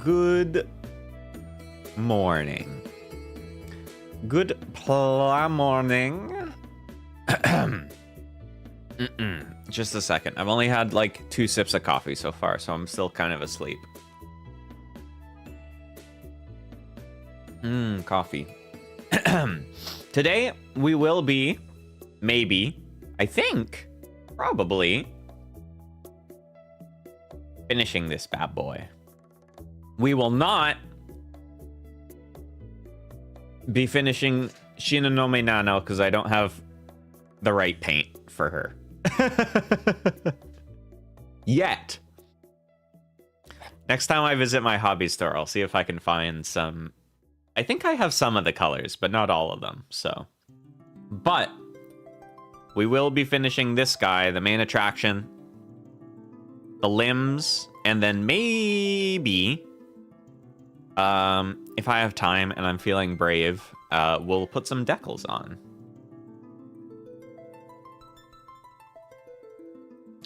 Good morning. Good PlaMorning. Just a second. I've only had like 2 sips of coffee so far, so I'm still kind of asleep. Coffee. Today we will be, maybe, I think, probably, finishing this bad boy. We will not be finishing Shinonome Nano because I don't have the right paint for her. Yet. Next time I visit my hobby store, I'll see if I can find some. I think I have some of the colors, but not all of them, so. But we will be finishing this guy, the main attraction, the limbs, and then maybe, if I have time and I'm feeling brave, we'll put some decals on.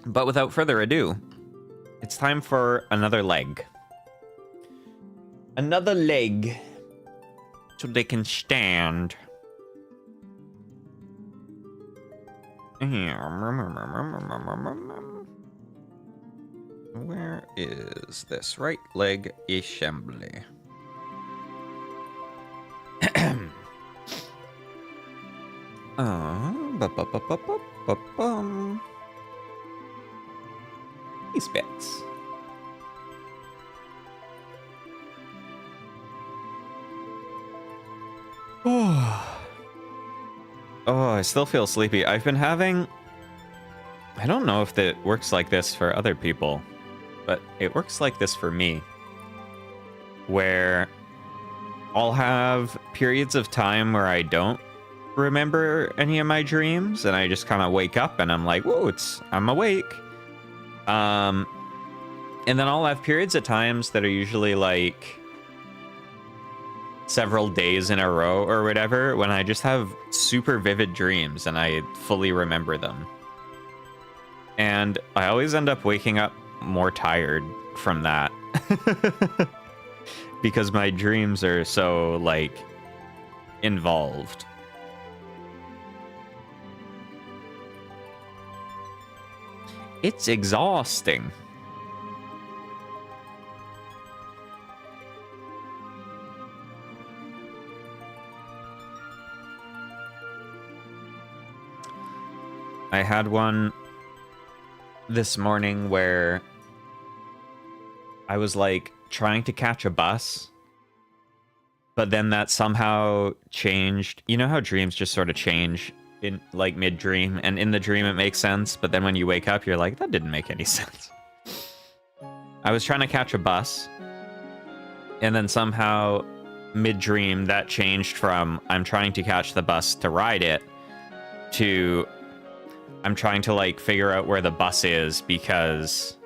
But without further ado, it's time for another leg. Another leg. So they can stand. Where is this right leg assembly? These bits. Oh, I still feel sleepy. I've been having... I don't know if it works like this for other people, but it works like this for me. Where I'll have periods of time where I don't remember any of my dreams, and I just kind of wake up and I'm like, whoa, I'm awake. And then I'll have periods of times that are usually like several days in a row or whatever, when I just have super vivid dreams and I fully remember them. And I always end up waking up more tired from that. Because my dreams are so, like, involved. It's exhausting. I had one this morning where I was like trying to catch a bus, but then that somehow changed. You know how dreams just sort of change in like mid-dream, and in the dream it makes sense, but then when you wake up you're like, that didn't make any sense. I was trying to catch a bus, and then somehow mid-dream that changed from I'm trying to catch the bus to ride it to I'm trying to, like, figure out where the bus is because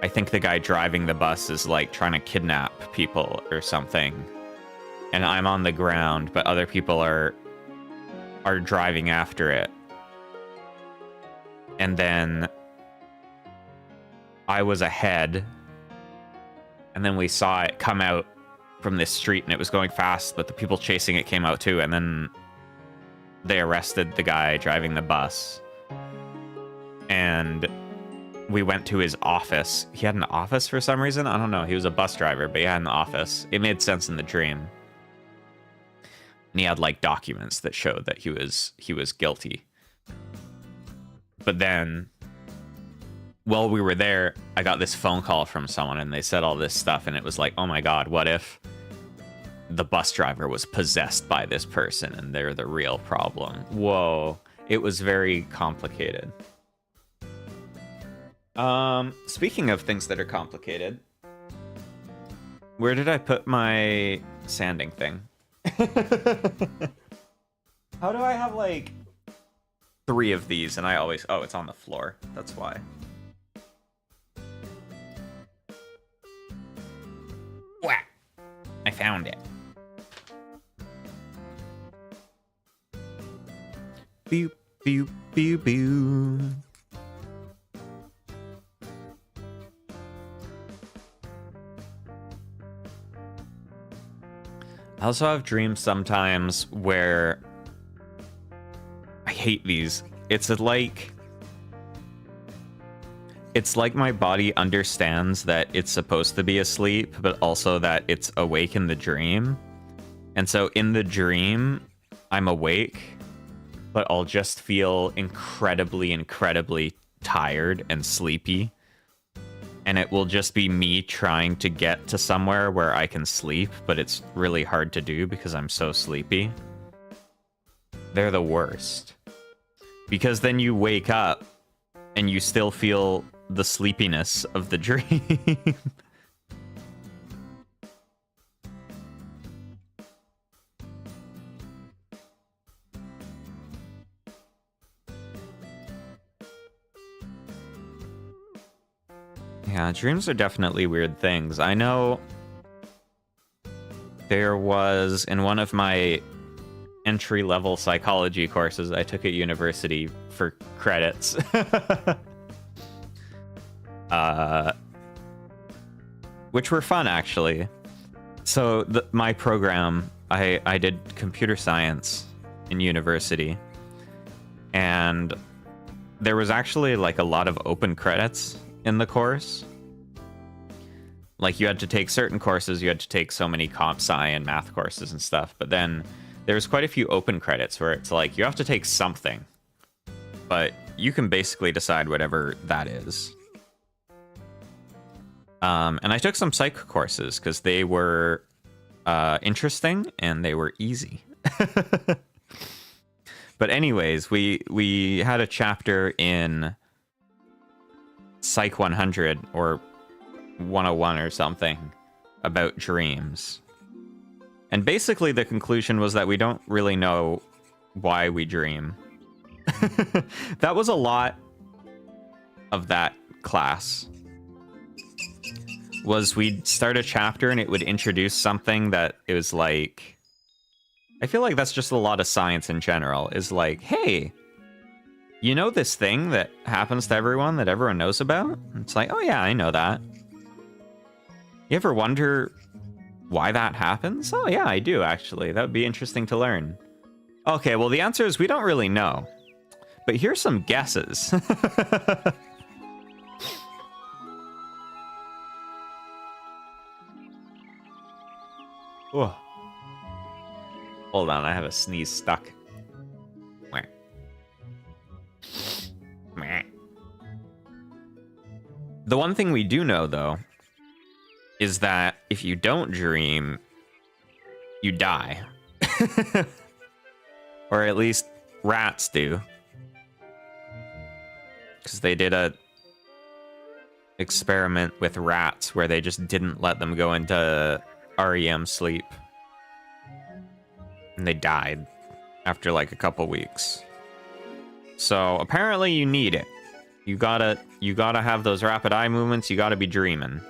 I think the guy driving the bus is, like, trying to kidnap people or something. And I'm on the ground, but other people are driving after it. And then I was ahead. And then we saw it come out from this street, and it was going fast, but the people chasing it came out too. And then they arrested the guy driving the bus. And we went to his office. He had an office for some reason. I don't know. He was a bus driver, but he had an office. It made sense in the dream. And he had like documents that showed that he was guilty. But then while we were there, I got this phone call from someone and they said all this stuff, and it was like, oh my god, what if the bus driver was possessed by this person and they're the real problem? Whoa. It was very complicated. Speaking of things that are complicated, where did I put my sanding thing? How do I have like 3 of these and I always... Oh, it's on the floor. That's why. Whack! I found it. Boop, boop, boop, boop. I also have dreams sometimes where I hate these. It's like my body understands that it's supposed to be asleep, but also that it's awake in the dream. And so in the dream, I'm awake, but I'll just feel incredibly, incredibly tired and sleepy. And it will just be me trying to get to somewhere where I can sleep, but it's really hard to do because I'm so sleepy. They're the worst. Because then you wake up and you still feel the sleepiness of the dream. Yeah, dreams are definitely weird things. I know there was, in one of my entry-level psychology courses I took at university for credits, which were fun, actually. So my program, I did computer science in university, and there was actually like a lot of open credits in the course. Like, you had to take certain courses, you had to take so many comp sci and math courses and stuff, but then there was quite a few open credits where it's like, you have to take something, but you can basically decide whatever that is. And I took some psych courses because they were interesting and they were easy. But anyways, we had a chapter in Psych 100 or 101 or something about dreams. And basically the conclusion was that we don't really know why we dream. That was a lot of that class. Was we'd start a chapter and it would introduce something that it was like... I feel like that's just a lot of science in general, is like, hey, you know this thing that happens to everyone that everyone knows about? It's like, oh yeah, I know that. You ever wonder why that happens? Oh yeah, I do, actually. That would be interesting to learn. Okay, well, the answer is we don't really know. But here's some guesses. Whoa. Hold on, I have a sneeze stuck. The one thing we do know, though, is that if you don't dream, you die. Or at least rats do. Because they did a experiment with rats where they just didn't let them go into REM sleep. And they died after like a couple weeks. So apparently you need it. You gotta have those rapid eye movements, you gotta be dreaming.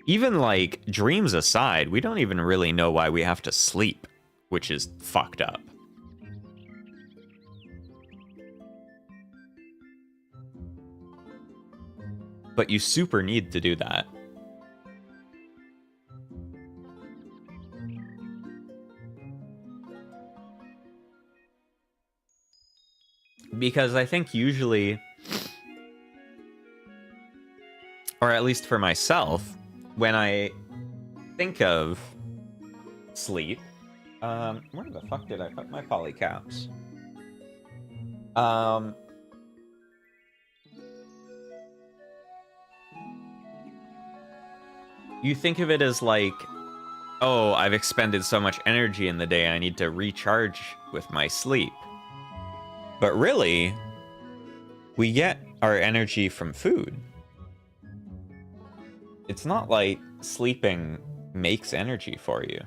Even, like, dreams aside, we don't even really know why we have to sleep, which is fucked up. But you super need to do that. Because I think usually, or at least for myself, when I think of sleep, where the fuck did I put my polycaps? You think of it as like, oh, I've expended so much energy in the day, I need to recharge with my sleep. But really, we get our energy from food. It's not like sleeping makes energy for you.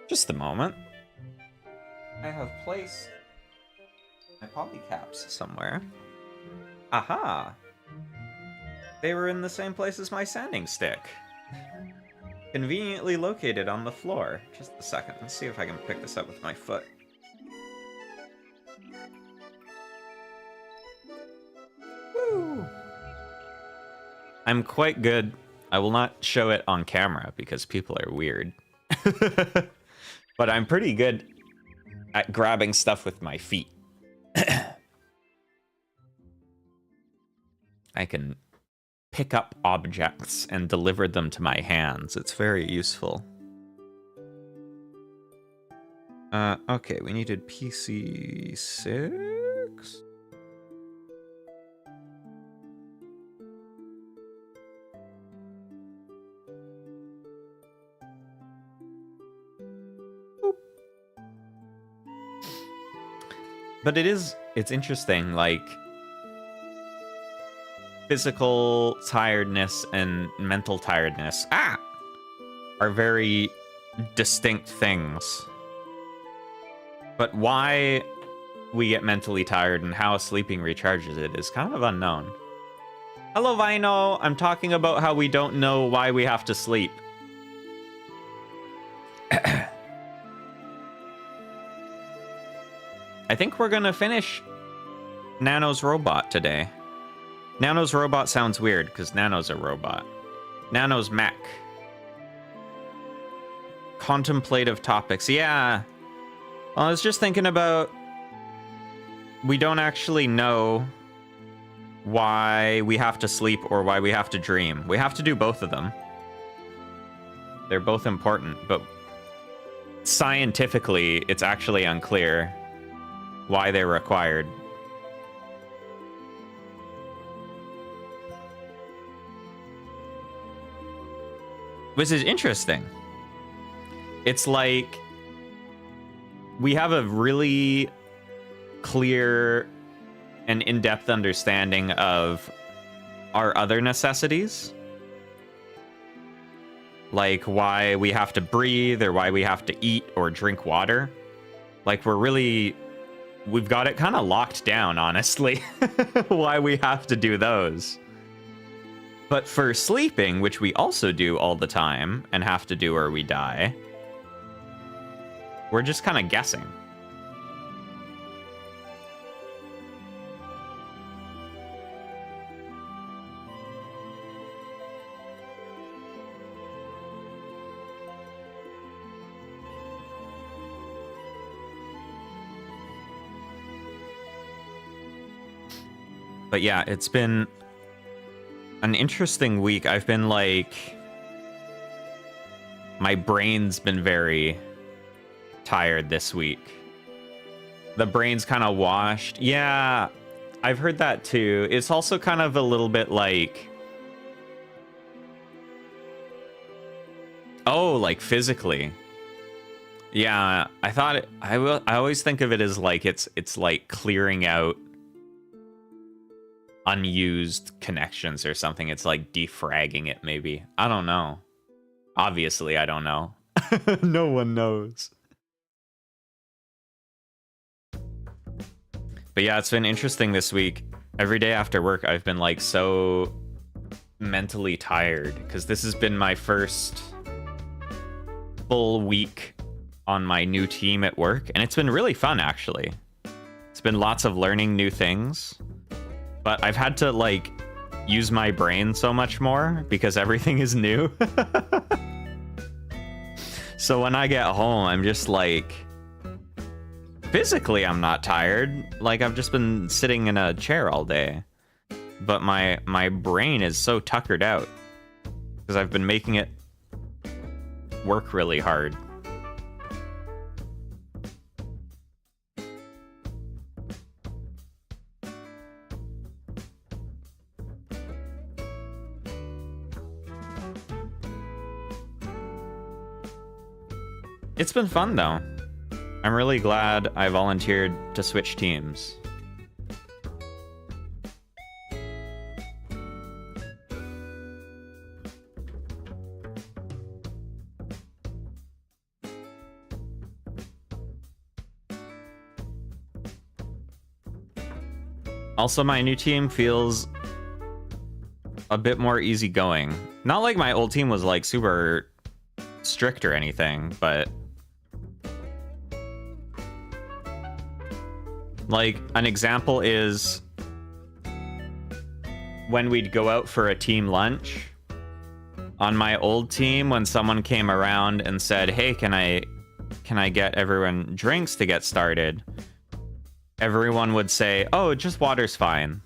Just a moment. I have placed my polycaps somewhere. Aha! They were in the same place as my sanding stick. Conveniently located on the floor. Just a second. Let's see if I can pick this up with my foot. Woo! I'm quite good. I will not show it on camera because people are weird. But I'm pretty good at grabbing stuff with my feet. I can pick up objects and deliver them to my hands. It's very useful. Okay, we needed PC 6? But it's interesting, like, physical tiredness and mental tiredness are very distinct things. But why we get mentally tired and how sleeping recharges it is kind of unknown. Hello, Vino! I'm talking about how we don't know why we have to sleep. I think we're gonna finish Nano's robot today. Nano's robot sounds weird because Nano's a robot. Nano's mech. Contemplative topics. Yeah. Well, I was just thinking about... We don't actually know why we have to sleep or why we have to dream. We have to do both of them. They're both important, but scientifically, it's actually unclear why they're required. Which is interesting. It's like we have a really clear and in-depth understanding of our other necessities. Like why we have to breathe or why we have to eat or drink water. Like we've got it kind of locked down, honestly, why we have to do those. But for sleeping, which we also do all the time and have to do or we die, we're just kind of guessing. But yeah, it's been an interesting week. I've been like... My brain's been very tired this week. The brain's kind of washed. Yeah, I've heard that too. It's also kind of a little bit like... Oh, like physically. Yeah, I thought I always think of it as like it's like clearing out unused connections or something. It's like defragging it, maybe. I don't know. Obviously, I don't know. No one knows. But yeah, it's been interesting this week. Every day after work, I've been like so mentally tired because this has been my first full week on my new team at work, and it's been really fun, actually. It's been lots of learning new things. But I've had to, like, use my brain so much more because everything is new. So when I get home, I'm just like... Physically, I'm not tired. Like, I've just been sitting in a chair all day. But my brain is so tuckered out because I've been making it work really hard. It's been fun, though. I'm really glad I volunteered to switch teams. Also, my new team feels a bit more easygoing. Not like my old team was like super strict or anything, but like an example is when we'd go out for a team lunch. On my old team, when someone came around and said, "Hey, can I get everyone drinks to get started?" Everyone would say, "Oh, just water's fine."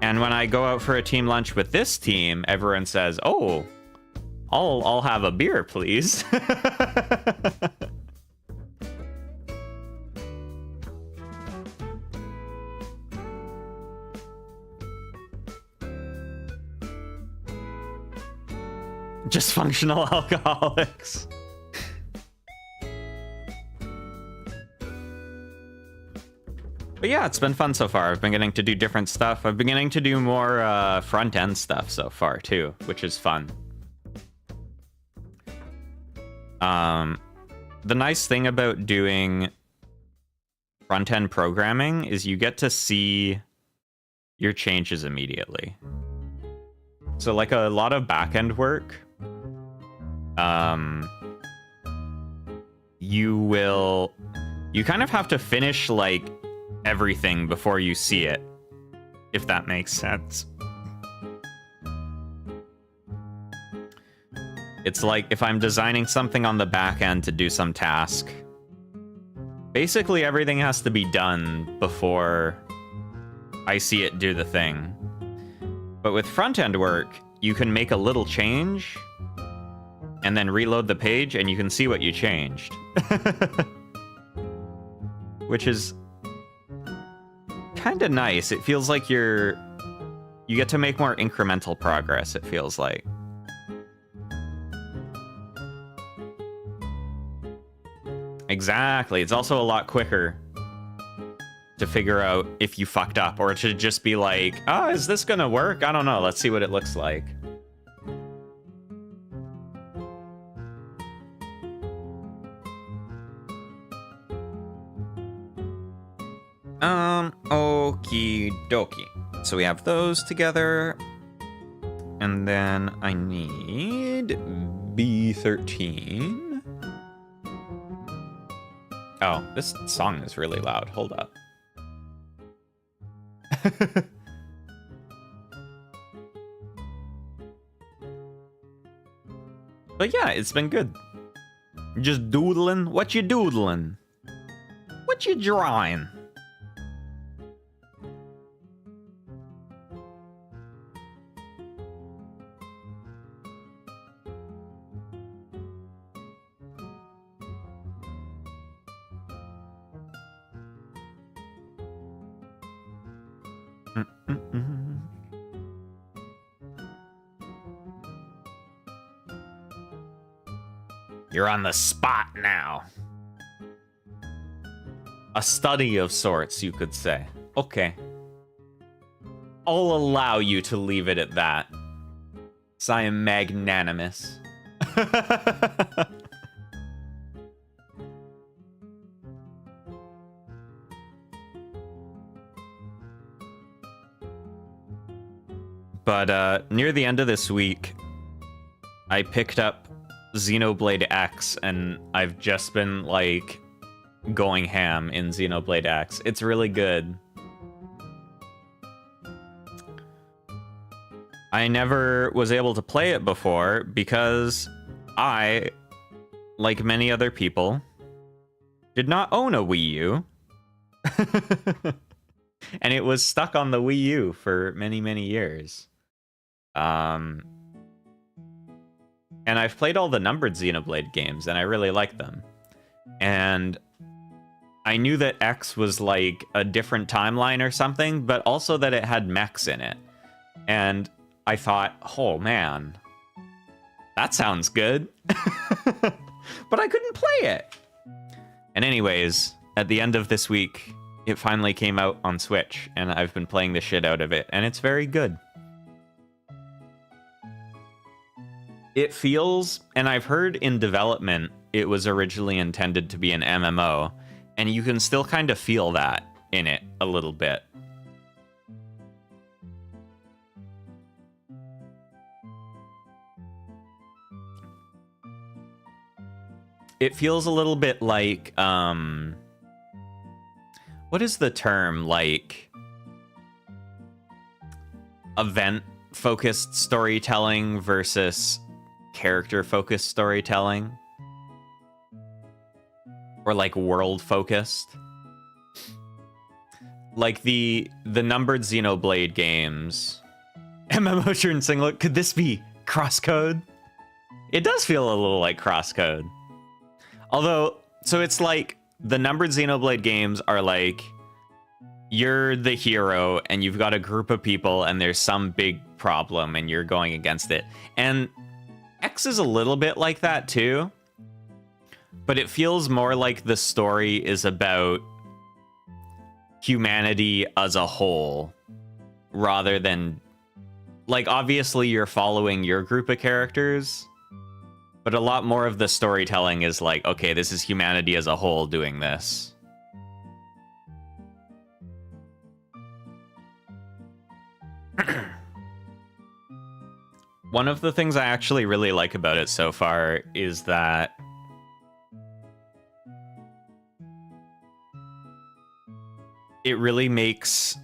And when I go out for a team lunch with this team, everyone says, "Oh, I'll have a beer, please." Just functional alcoholics. But yeah, it's been fun so far. I've been getting to do different stuff. I've been getting to do more front-end stuff so far, too, which is fun. The nice thing about doing front-end programming is you get to see your changes immediately. So, like, a lot of back-end work, you kind of have to finish, like, everything before you see it, if that makes sense. It's like if I'm designing something on the back end to do some task, basically everything has to be done before I see it do the thing. But with front-end work, you can make a little change and then reload the page and you can see what you changed. Which is kind of nice. It feels like you get to make more incremental progress, it feels like. Exactly. It's also a lot quicker to figure out if you fucked up, or to just be like, oh, is this gonna work? I don't know. Let's see what it looks like. Okie dokie. So we have those together. And then I need B13. Oh, this song is really loud. Hold up. But yeah, it's been good. Just doodling. What you doodling? What you drawing? You're on the spot now. A study of sorts, you could say. Okay. I'll allow you to leave it at that. 'Cause I am magnanimous. But near the end of this week, I picked up Xenoblade X, and I've just been, like, going ham in Xenoblade X. It's really good. I never was able to play it before because I, like many other people, did not own a Wii U. And it was stuck on the Wii U for many, many years. And I've played all the numbered Xenoblade games, and I really like them. And I knew that X was like a different timeline or something, but also that it had mechs in it. And I thought, oh man, that sounds good. But I couldn't play it. And anyways, at the end of this week, it finally came out on Switch, and I've been playing the shit out of it, and it's very good. It feels, and I've heard in development, it was originally intended to be an MMO, and you can still kind of feel that in it a little bit. it feels a little bit like, what is the term? Like, event-focused storytelling versus character-focused storytelling? Or like world-focused? Like the numbered Xenoblade games. MMO turn singlet. Could this be crosscode? It does feel a little like crosscode. Although, so it's like the numbered Xenoblade games are like you're the hero and you've got a group of people and there's some big problem and you're going against it. And X is a little bit like that too. But it feels more like the story is about humanity as a whole rather than, like, obviously you're following your group of characters, but a lot more of the storytelling is like, okay, this is humanity as a whole doing this. One of the things I actually really like about it so far is that it really makes,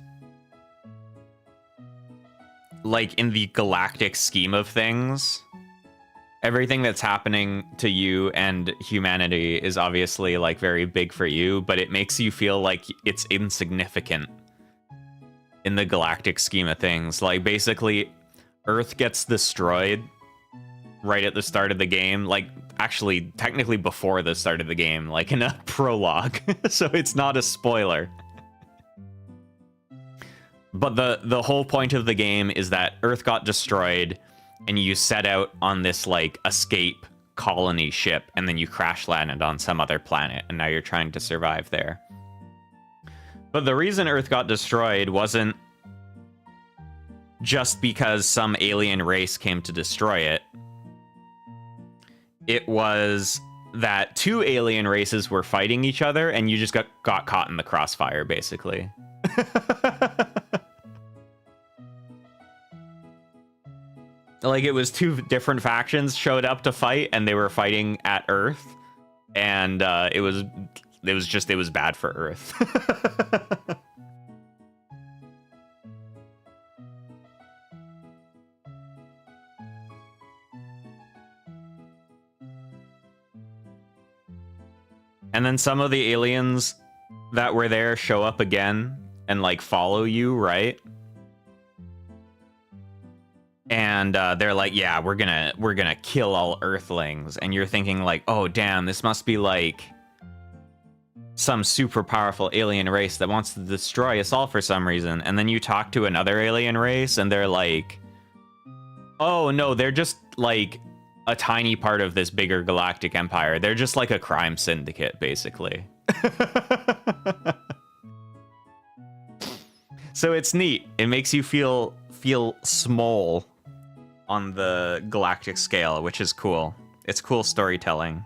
like, in the galactic scheme of things, everything that's happening to you and humanity is obviously, like, very big for you, but it makes you feel like it's insignificant in the galactic scheme of things. Like, basically, Earth gets destroyed right at the start of the game, like, actually, technically before the start of the game, like in a prologue, so it's not a spoiler. But the whole point of the game is that Earth got destroyed, and you set out on this, like, escape colony ship, and then you crash landed on some other planet, and now you're trying to survive there. But the reason Earth got destroyed wasn't just because some alien race came to destroy it. It was that two alien races were fighting each other, and you just got caught in the crossfire, basically. Like, it was two different factions showed up to fight, and they were fighting at Earth, and it was bad for Earth. And then some of the aliens that were there show up again and, like, follow you, right? And they're like, yeah, we're gonna kill all Earthlings. And you're thinking, like, oh, damn, this must be, like, some super powerful alien race that wants to destroy us all for some reason. And then you talk to another alien race, and they're like, oh, no, they're just, like, a tiny part of this bigger galactic empire. They're just like a crime syndicate, basically. So it's neat. It makes you feel small on the galactic scale, which is cool. It's cool storytelling.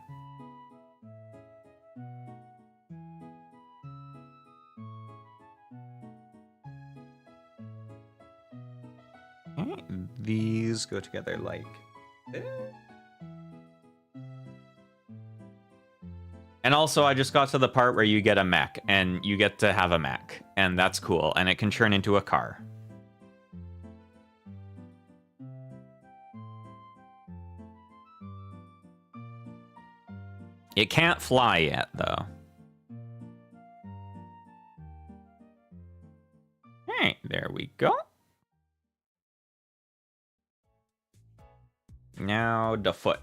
Okay, these go together like this. And also, I just got to the part where you get a mech, and you get to have a mech, and that's cool, and it can turn into a car. It can't fly yet, though. Hey, there we go. Now, the foot.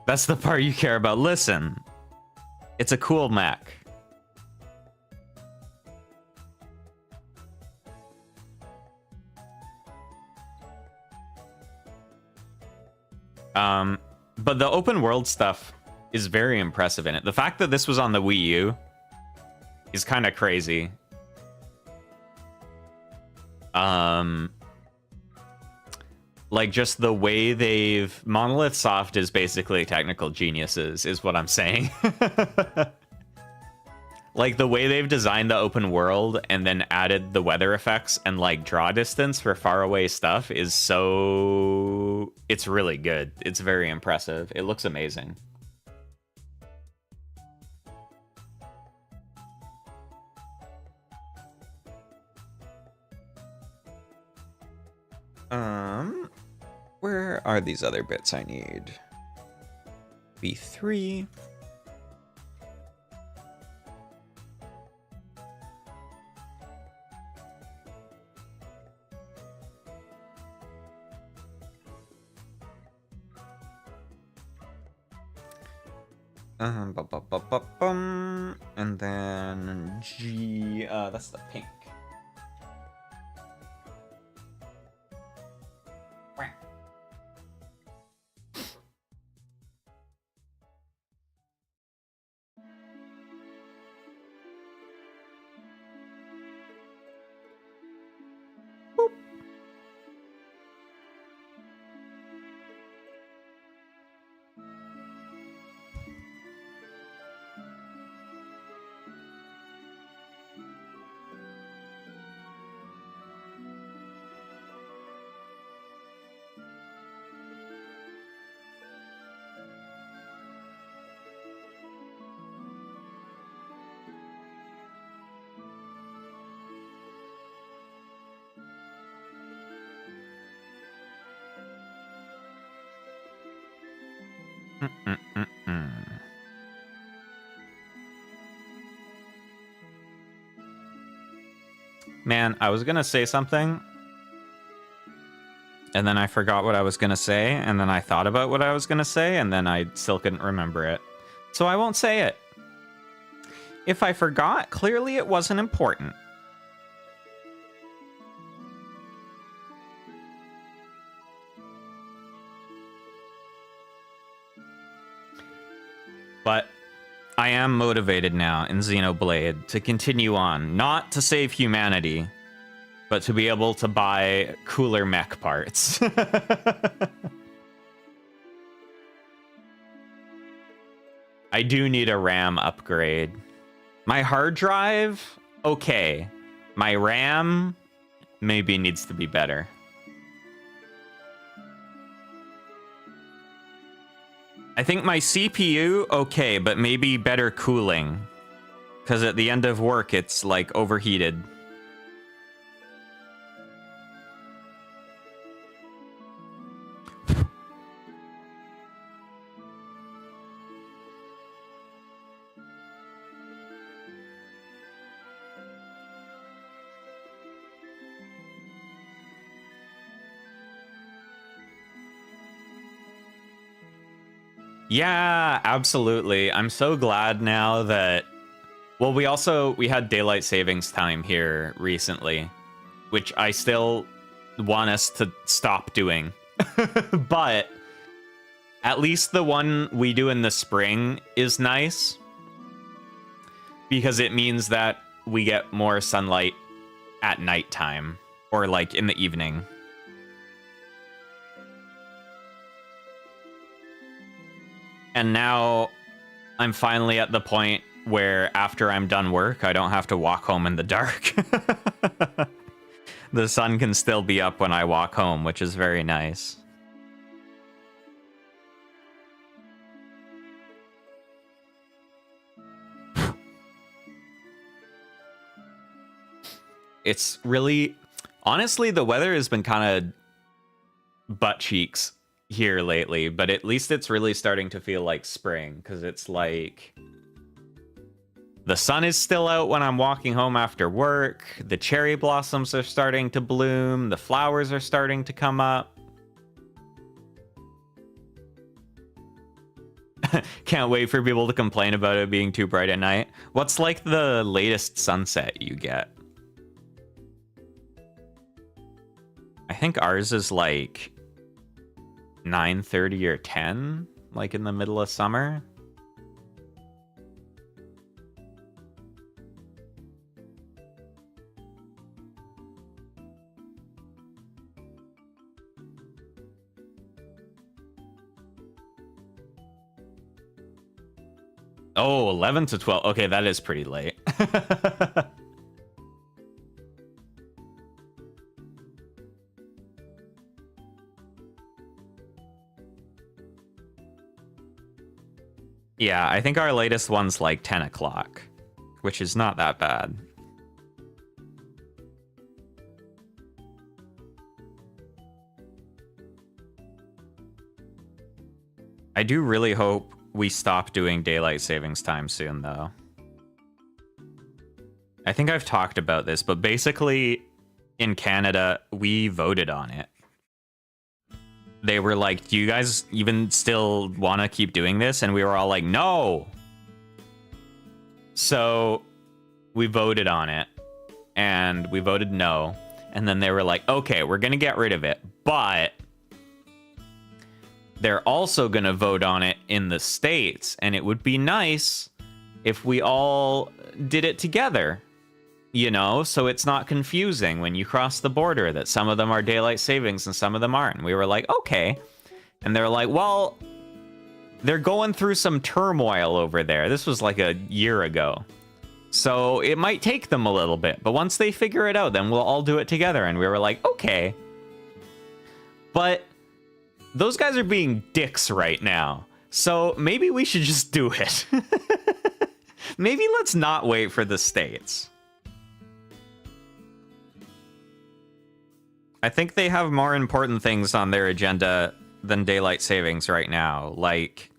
That's the part you care about. Listen, it's a cool mech. But the open world stuff is very impressive in it. The fact that this was on the Wii U is kind of crazy. Like, just the way Monolith Soft is basically technical geniuses, is what I'm saying. Like, the way they've designed the open world and then added the weather effects and, like, draw distance for faraway stuff is so... It's really good. It's very impressive. It looks amazing. Where are these other bits I need? B3. And then G, that's the pink. Man, I was gonna say something, and then I forgot what I was gonna say, and then I thought about what I was gonna say, and then I still couldn't remember it. So I won't say it. If I forgot, clearly it wasn't important. But I am motivated now in Xenoblade to continue on, not to save humanity, but to be able to buy cooler mech parts. I do need a RAM upgrade. My hard drive, okay. My RAM maybe needs to be better. I think my CPU, okay, but maybe better cooling. Because at the end of work, it's, like, overheated. Yeah, absolutely. I'm so glad now that... Well, we had daylight savings time here recently, which I still want us to stop doing. But at least the one we do in the spring is nice, because it means that we get more sunlight at nighttime, or like in the evening. And now I'm finally at the point where after I'm done work, I don't have to walk home in the dark. The sun can still be up when I walk home, which is very nice. It's really... Honestly, the weather has been kind of butt cheeks here lately, but at least it's really starting to feel like spring, because it's like the sun is still out when I'm walking home after work, the cherry blossoms are starting to bloom, the flowers are starting to come up. Can't wait for people to complain about it being too bright at night. What's like the latest sunset you get? I think ours is like 9:30 or 10, like in the middle of summer. Oh, 11 to 12. Okay, that is pretty late. Yeah, I think our latest one's like 10 o'clock, which is not that bad. I do really hope we stop doing daylight savings time soon, though. I think I've talked about this, but basically, in Canada, we voted on it. They were like, do you guys even still want to keep doing this? And we were all like, no! So, we voted on it, and we voted no. And then they were like, okay, we're going to get rid of it, but they're also going to vote on it in the States, and it would be nice if we all did it together, you know, so it's not confusing when you cross the border that some of them are daylight savings and some of them aren't. And we were like, okay. And they're like, well, they're going through some turmoil over there. This was like a year ago. So it might take them a little bit, but once they figure it out, then we'll all do it together. And we were like, okay. But those guys are being dicks right now, so maybe we should just do it. Maybe let's not wait for the States. I think they have more important things on their agenda than daylight savings right now, like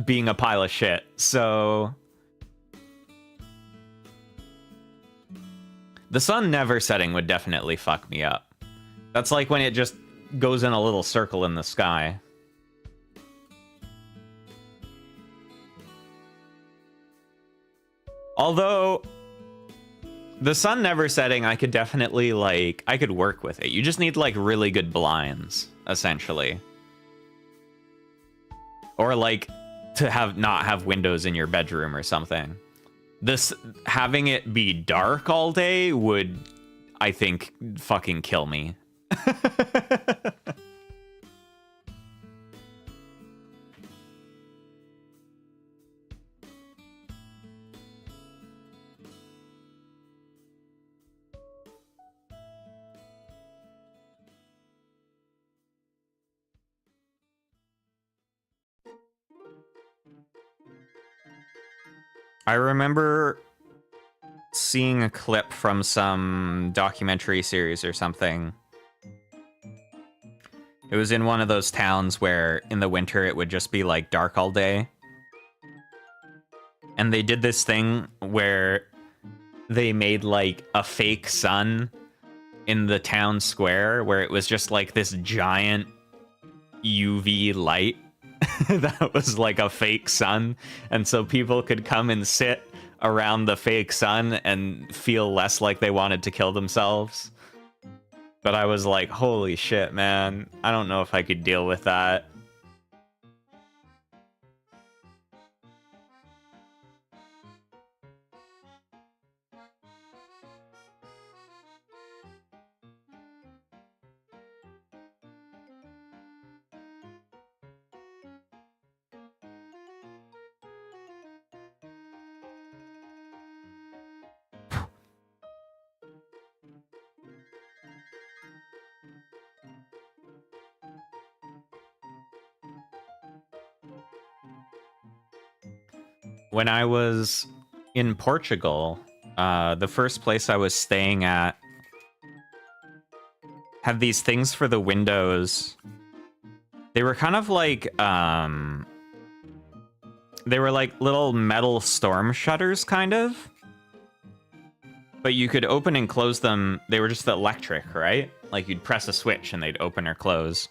being a pile of shit, so the sun never setting would definitely fuck me up. That's like when it just goes in a little circle in the sky. Although, the sun never setting, I could definitely, like, I could work with it. You just need, like, really good blinds, essentially. Or, like, to have not have windows in your bedroom or something. This, having it be dark all day would, I think, fucking kill me. I remember seeing a clip from some documentary series or something. It was in one of those towns where in the winter it would just be like dark all day. And they did this thing where they made like a fake sun in the town square where it was just like this giant UV light that was like a fake sun. And so people could come and sit around the fake sun and feel less like they wanted to kill themselves. But I was like, holy shit, man. I don't know if I could deal with that. When I was in Portugal, the first place I was staying at had these things for the windows. They were kind of like, they were like little metal storm shutters, kind of. But you could open and close them. They were just electric, right? Like you'd press a switch and they'd open or close.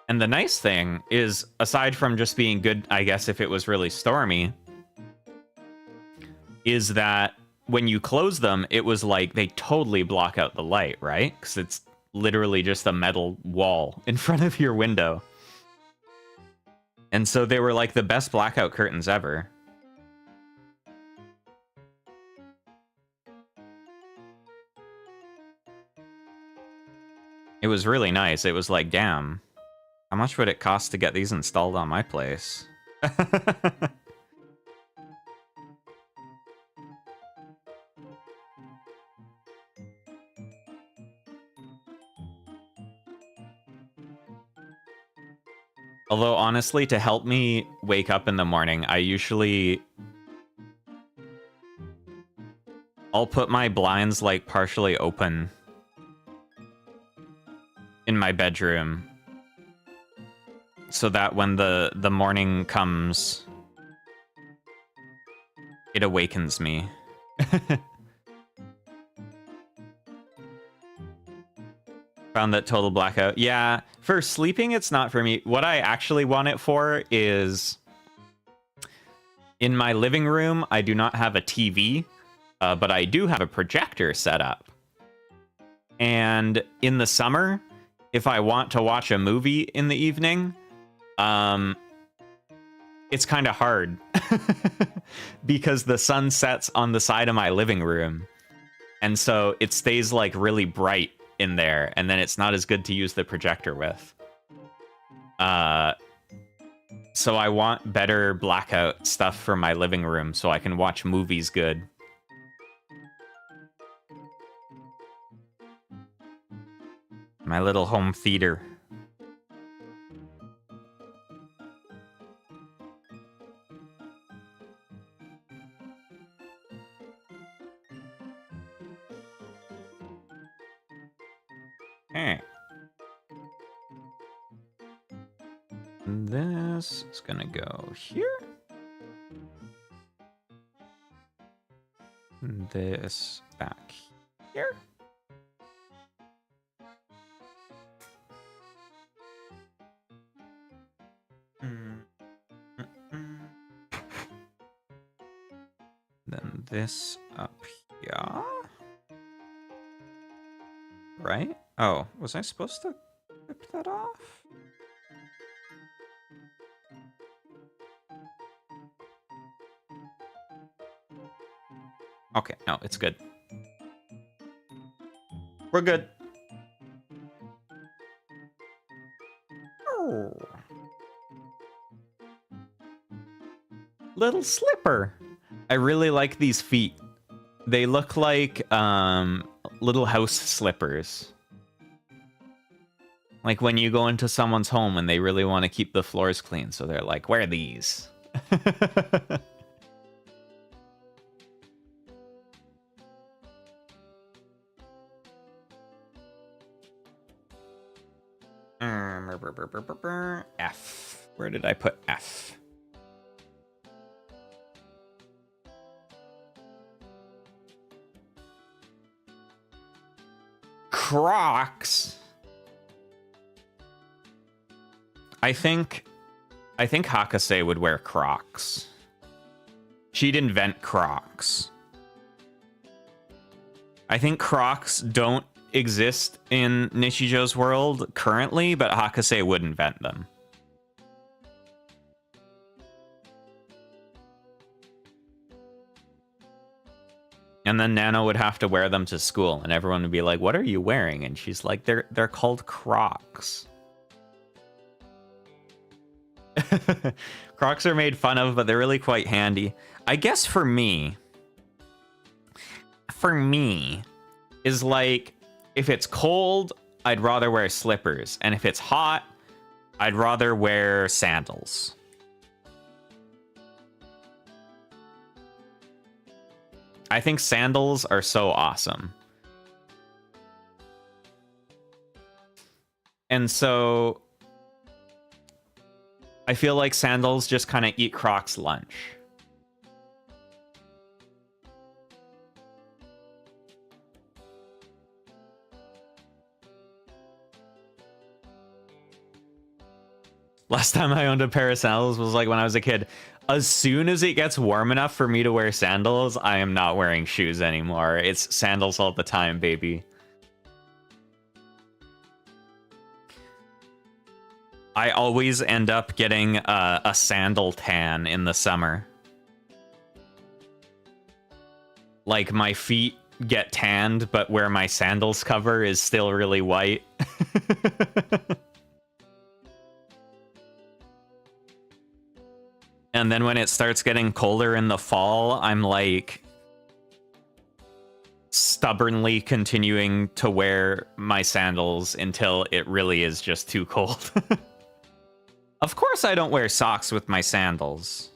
And the nice thing is, aside from just being good, I guess, if it was really stormy, is that when you close them, it was like they totally block out the light, right? Because it's literally just a metal wall in front of your window. And so they were like the best blackout curtains ever. It was really nice. It was like, damn. How much would it cost to get these installed on my place? Although, honestly, to help me wake up in the morning, I'll put my blinds, like, partially open in my bedroom so that when the morning comes, it awakens me. Found that total blackout. Yeah, for sleeping, it's not for me. What I actually want it for is... in my living room, I do not have a TV, but I do have a projector set up. And in the summer, if I want to watch a movie in the evening, it's kind of hard. Because the sun sets on the side of my living room. And so it stays, like, really bright in there, and then it's not as good to use the projector with. So I want better blackout stuff for my living room so I can watch movies good. My little home theater. Okay. This is gonna go here. This back here. Then this up here. Right? Oh, was I supposed to rip that off? Okay, no, it's good. We're good. Oh. Little slipper. I really like these feet. They look like little house slippers. Like when you go into someone's home and they really want to keep the floors clean, so they're like, wear these. F. Where did I put F? Crocs. I think Hakase would wear Crocs. She'd invent Crocs. I think Crocs don't exist in Nichijou's world currently, but Hakase would invent them. And then Nano would have to wear them to school, and everyone would be like, "What are you wearing?" And she's like, "They're called Crocs." Crocs are made fun of, but they're really quite handy. I guess for me is like, if it's cold, I'd rather wear slippers, and if it's hot, I'd rather wear sandals. I think sandals are so awesome. And so I feel like sandals just kind of eat Crocs' lunch. Last time I owned a pair of sandals was like when I was a kid. As soon as it gets warm enough for me to wear sandals, I am not wearing shoes anymore. It's sandals all the time, baby. I always end up getting a sandal tan in the summer. Like, my feet get tanned, but where my sandals cover is still really white. And then when it starts getting colder in the fall, I'm like stubbornly continuing to wear my sandals until it really is just too cold. Of course I don't wear socks with my sandals.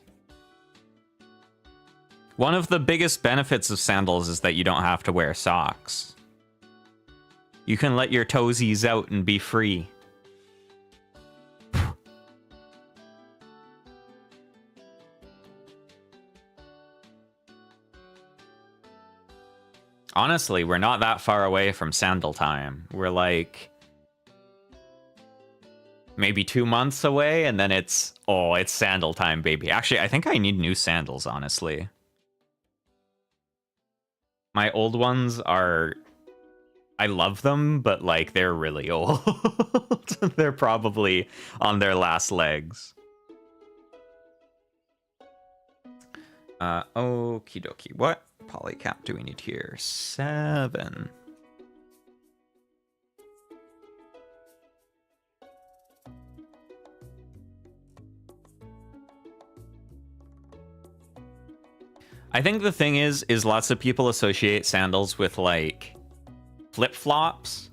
One of the biggest benefits of sandals is that you don't have to wear socks. You can let your toesies out and be free. Honestly, we're not that far away from sandal time. We're like maybe 2 months away, and then it's sandal time, baby. Actually, I think I need new sandals, honestly. My old ones are... I love them, but, like, they're really old. They're probably on their last legs. Okie dokie. What polycap do we need here? 7. I think the thing is lots of people associate sandals with, like, flip-flops.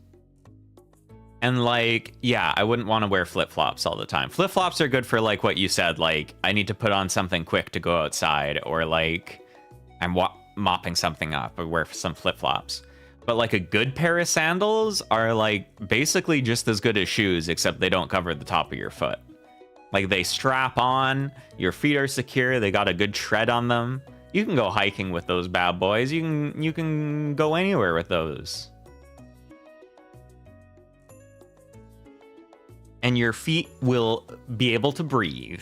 And, like, yeah, I wouldn't want to wear flip-flops all the time. Flip-flops are good for, like, what you said, like, I need to put on something quick to go outside, or, like, I'm mopping something up, or wear some flip-flops. But, like, a good pair of sandals are, like, basically just as good as shoes, except they don't cover the top of your foot. Like, they strap on, your feet are secure, they got a good tread on them. You can go hiking with those bad boys. You can go anywhere with those. And your feet will be able to breathe.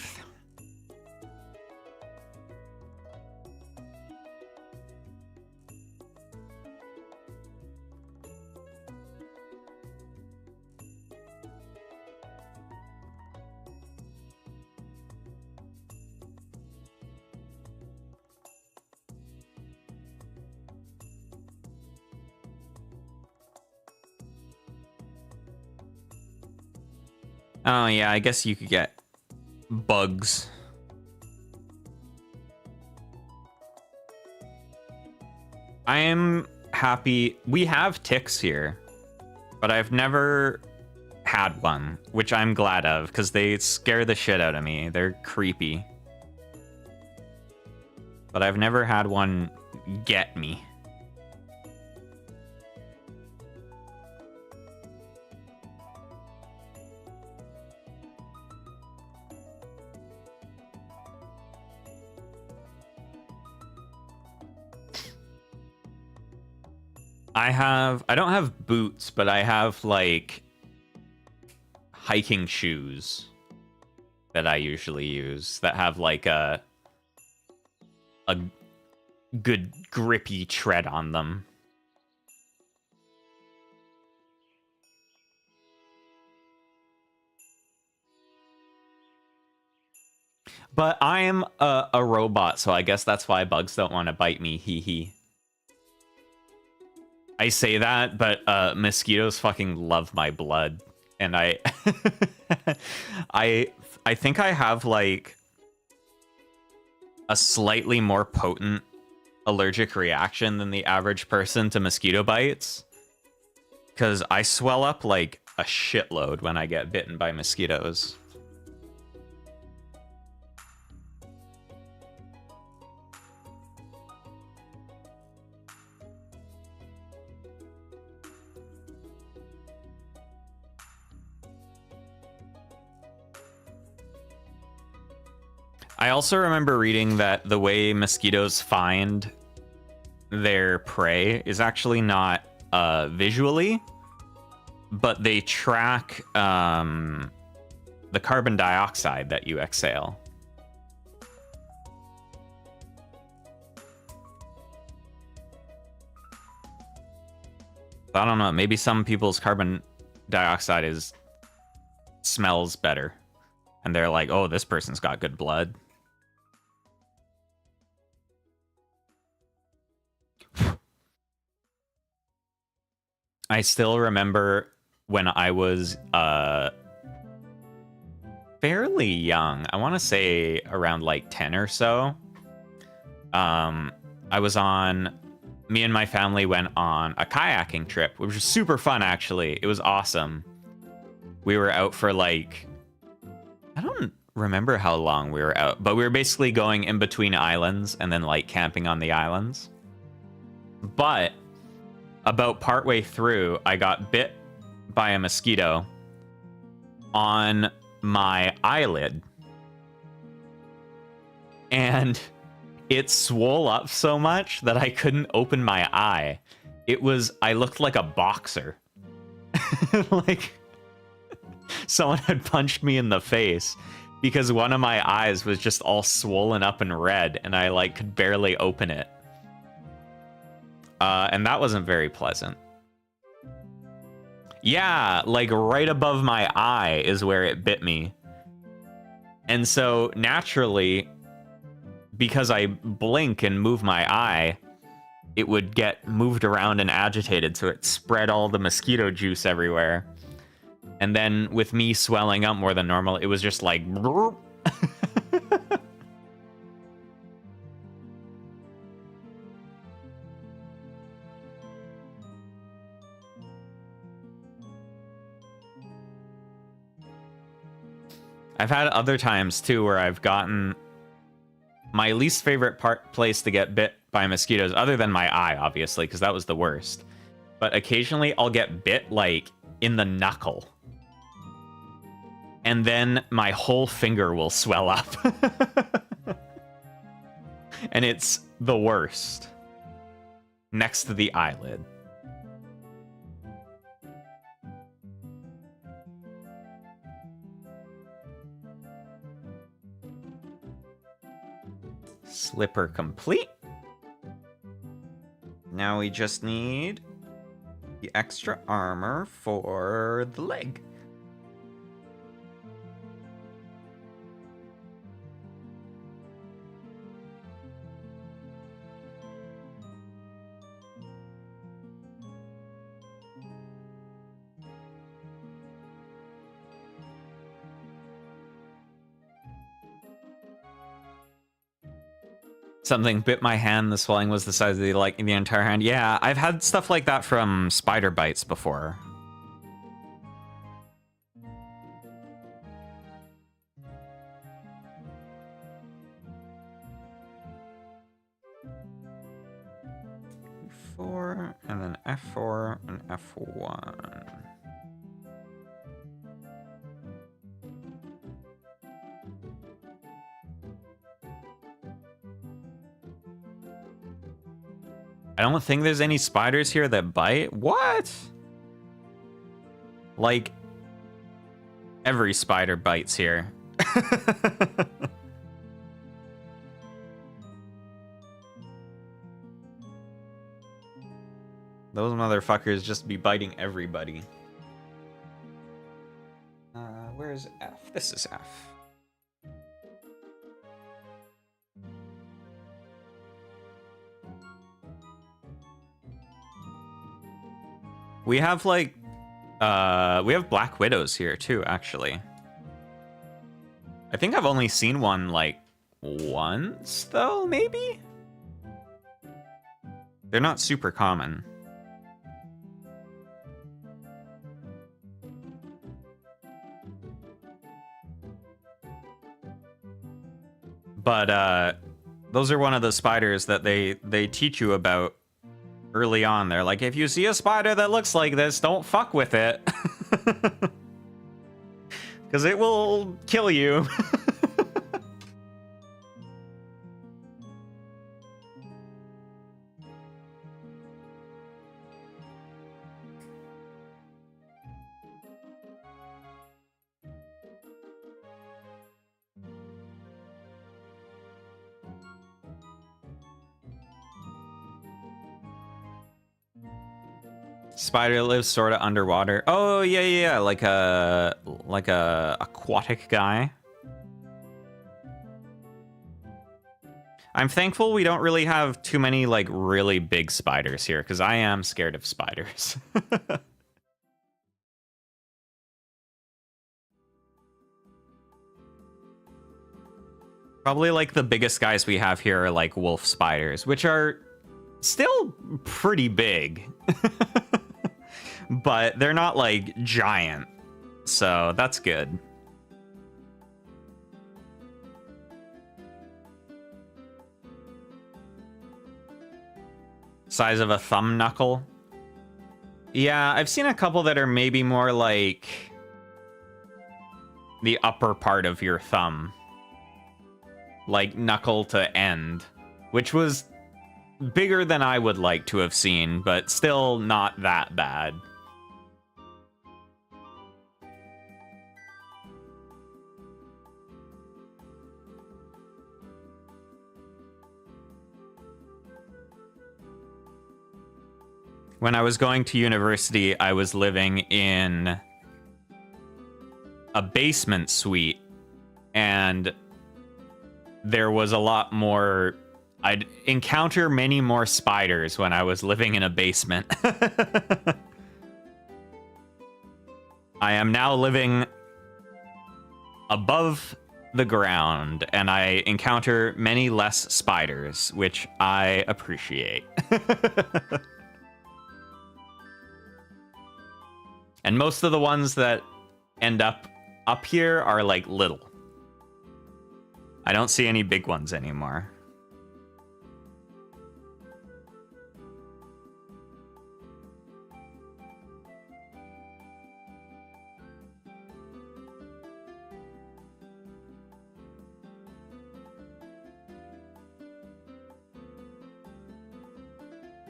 Oh, yeah, I guess you could get bugs. I am happy. We have ticks here, but I've never had one, which I'm glad of, because they scare the shit out of me. They're creepy. But I've never had one get me. I don't have boots, but I have, like, hiking shoes that I usually use that have, like, a good grippy tread on them. But I'm a robot, so I guess that's why bugs don't want to bite me, hee hee. I say that, but mosquitoes fucking love my blood, and I think I have, like, a slightly more potent allergic reaction than the average person to mosquito bites, because I swell up like a shitload when I get bitten by mosquitoes. I also remember reading that the way mosquitoes find their prey is actually not visually, but they track the carbon dioxide that you exhale. I don't know, maybe some people's carbon dioxide smells better. And they're like, oh, this person's got good blood. I still remember when I was fairly young. I want to say around like 10 or so. Me and my family went on a kayaking trip, which was super fun, actually. It was awesome. We were out for like, I don't remember how long we were out, but we were basically going in between islands and then like camping on the islands. But about partway through, I got bit by a mosquito on my eyelid. And it swole up so much that I couldn't open my eye. I looked like a boxer. Like someone had punched me in the face because one of my eyes was just all swollen up and red and I like could barely open it. And that wasn't very pleasant. Yeah, like right above my eye is where it bit me. And so naturally, because I blink and move my eye, it would get moved around and agitated, so it spread all the mosquito juice everywhere. And then with me swelling up more than normal, it was just like... I've had other times, too, where I've gotten... My least favorite place to get bit by mosquitoes, other than my eye, obviously, because that was the worst. But occasionally, I'll get bit, like, in the knuckle. And then my whole finger will swell up. And it's the worst. Next to the eyelid. Slipper complete. Now we just need the extra armor for the leg. Something bit my hand. The swelling was the size of the entire hand. Yeah, I've had stuff like that from spider bites before. F4 and then F4 and F1. I don't think there's any spiders here that bite. What? Like, every spider bites here. Those motherfuckers just be biting everybody. Where's F? This is F. We have, like, we have Black Widows here, too, actually. I think I've only seen one, like, once, though, maybe? They're not super common. But, those are one of the spiders that they teach you about early on. They're like, if you see a spider that looks like this, don't fuck with it. Because it will kill you. Spider lives sort of underwater. Oh yeah, like a aquatic guy. I'm thankful we don't really have too many like really big spiders here, because I am scared of spiders. Probably like the biggest guys we have here are like wolf spiders, which are still pretty big. But they're not like giant, so that's good. size of a thumb knuckle. Yeah, I've seen a couple that are maybe more like the upper part of your thumb. Like knuckle to end, which was bigger than I would like to have seen, but still not that bad. When I was going to university, I was living in a basement suite, and there was a lot more... I'd encounter many more spiders when I was living in a basement. I am now living above the ground, and I encounter many less spiders, which I appreciate. And most of the ones that end up here are like little. I don't see any big ones anymore.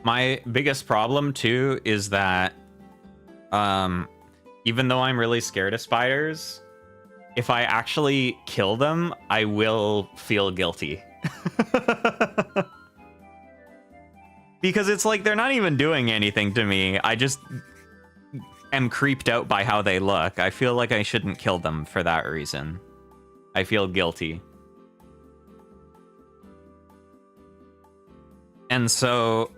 My biggest problem too is that even though I'm really scared of spiders, if I actually kill them, I will feel guilty. Because it's like they're not even doing anything to me. I just am creeped out by how they look. I feel like I shouldn't kill them for that reason. I feel guilty. And so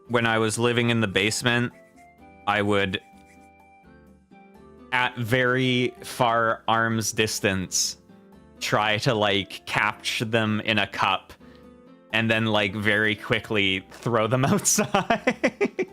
when I was living in the basement, I would, at very far arm's distance, try to like capture them in a cup and then like very quickly throw them outside.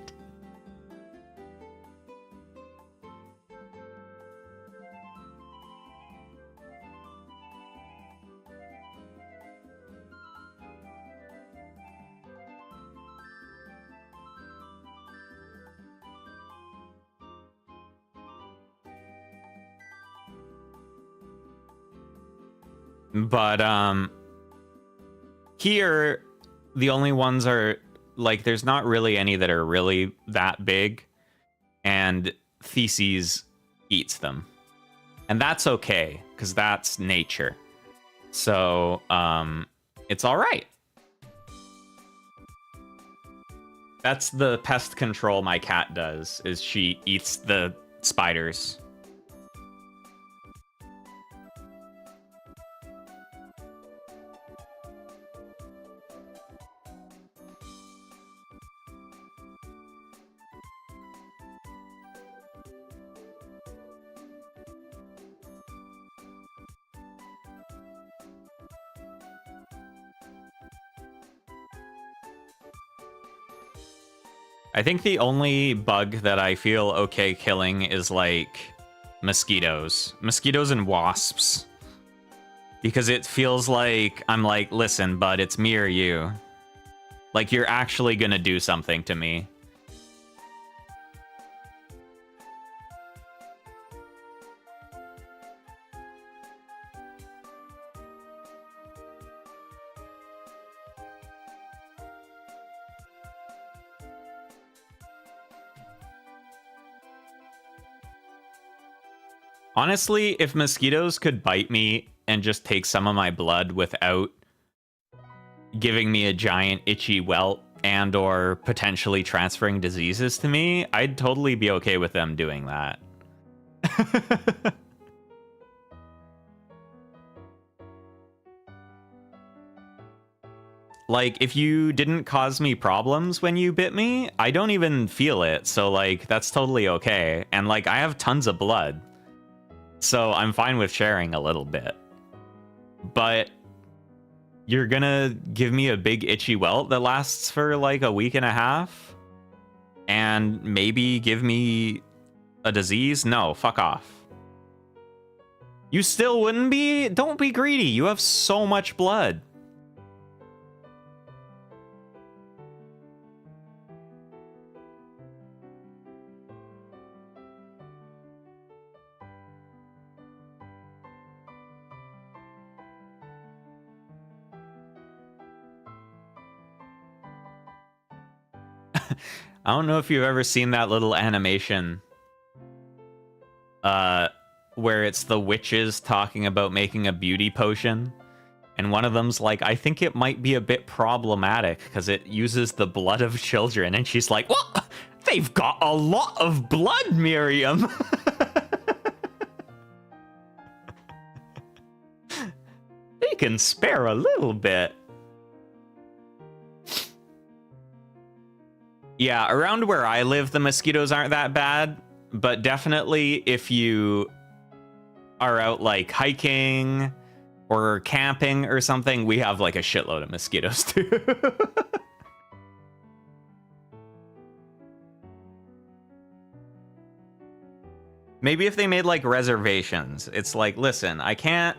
But here the only ones are like, there's not really any that are really that big, and Theses eats them. And that's okay, because that's nature. So it's all right. That's the pest control my cat does, is she eats the spiders. I think the only bug that I feel okay killing is like mosquitoes. Mosquitoes and wasps. Because it feels like I'm like, listen, bud, it's me or you. Like, you're actually gonna do something to me. Honestly, if mosquitoes could bite me and just take some of my blood without giving me a giant itchy welt and or potentially transferring diseases to me, I'd totally be okay with them doing that. Like, if you didn't cause me problems when you bit me, I don't even feel it, so like, that's totally okay. And like, I have tons of blood. So I'm fine with sharing a little bit. But you're gonna give me a big itchy welt that lasts for like a week and a half? And maybe give me a disease? No, fuck off. You still wouldn't be? Don't be greedy. You have so much blood. I don't know if you've ever seen that little animation where it's the witches talking about making a beauty potion. And one of them's like, I think it might be a bit problematic because it uses the blood of children. And she's like, well, they've got a lot of blood, Miriam. They can spare a little bit. Yeah, around where I live, the mosquitoes aren't that bad. But definitely if you are out like hiking or camping or something, we have like a shitload of mosquitoes too. Maybe if they made like reservations, it's like, listen, I can't,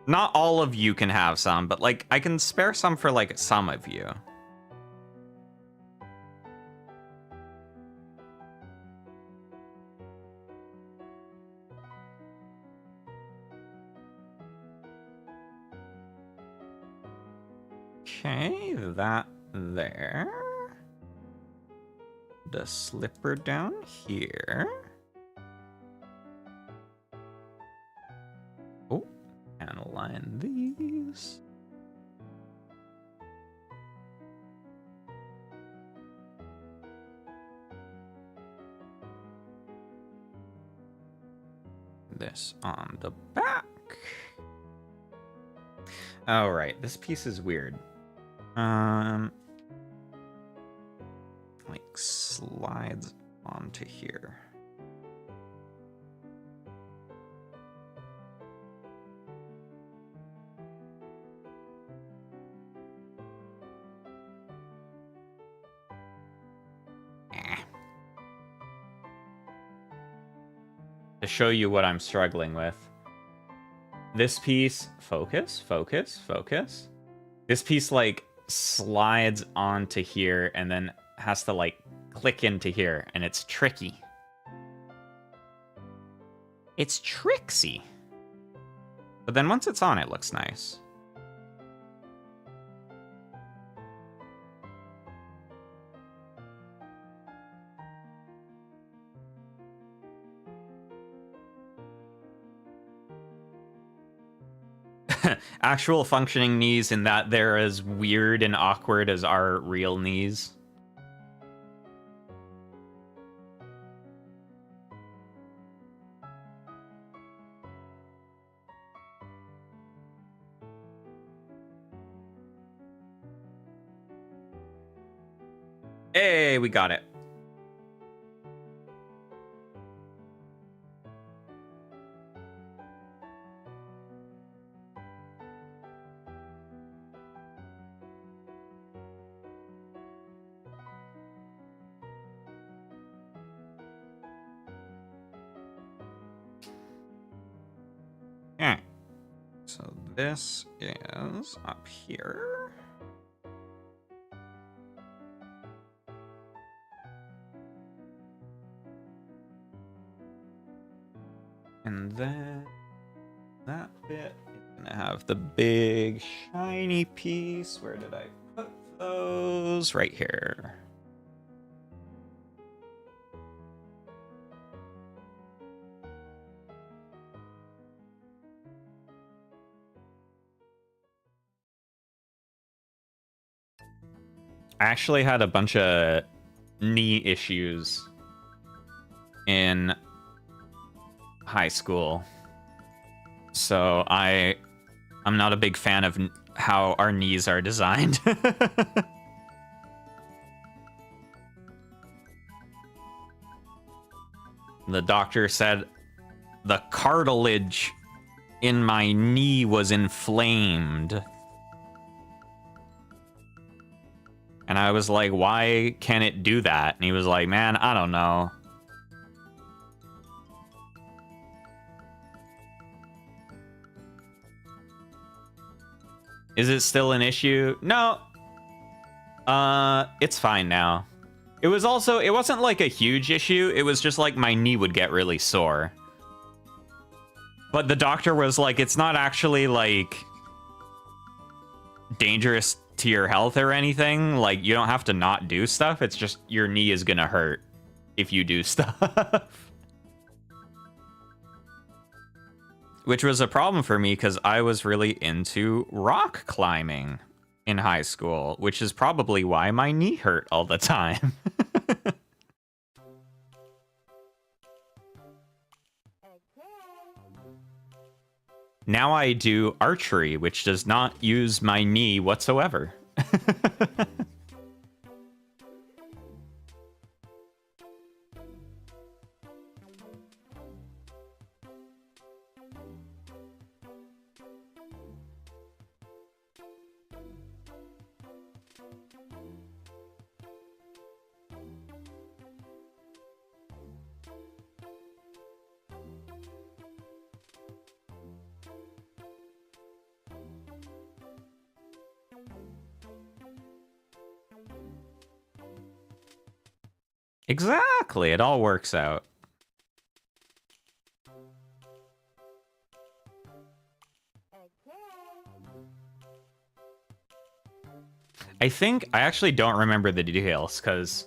not all of you can have some, but like I can spare some for like some of you. Okay, that there. The slipper down here. Oh, and align these. This on the back. Oh, right, this piece is weird. Like slides onto here. To show you what I'm struggling with. This piece, focus, focus, focus. This piece like slides onto here and then has to like click into here, and it's tricky. It's tricksy. But then once it's on, it looks nice. Actual functioning knees in that they're as weird and awkward as our real knees. Hey, we got it. Yeah. So this is up here. And then that bit is gonna have the big shiny piece. Where did I put those? Right here. I actually had a bunch of knee issues in high school, so I'm not a big fan of how our knees are designed. The doctor said the cartilage in my knee was inflamed. And I was like, why can't it do that? And he was like, man, I don't know. Is it still an issue? No. It's fine now. It wasn't like a huge issue. It was just like my knee would get really sore. But the doctor was like, it's not actually like dangerous to your health or anything. Like, you don't have to not do stuff. It's just your knee is gonna hurt if you do stuff. Which was a problem for me because I was really into rock climbing in high school, which is probably why my knee hurt all the time. Now I do archery, which does not use my knee whatsoever. Exactly, it all works out. I actually don't remember the details, because,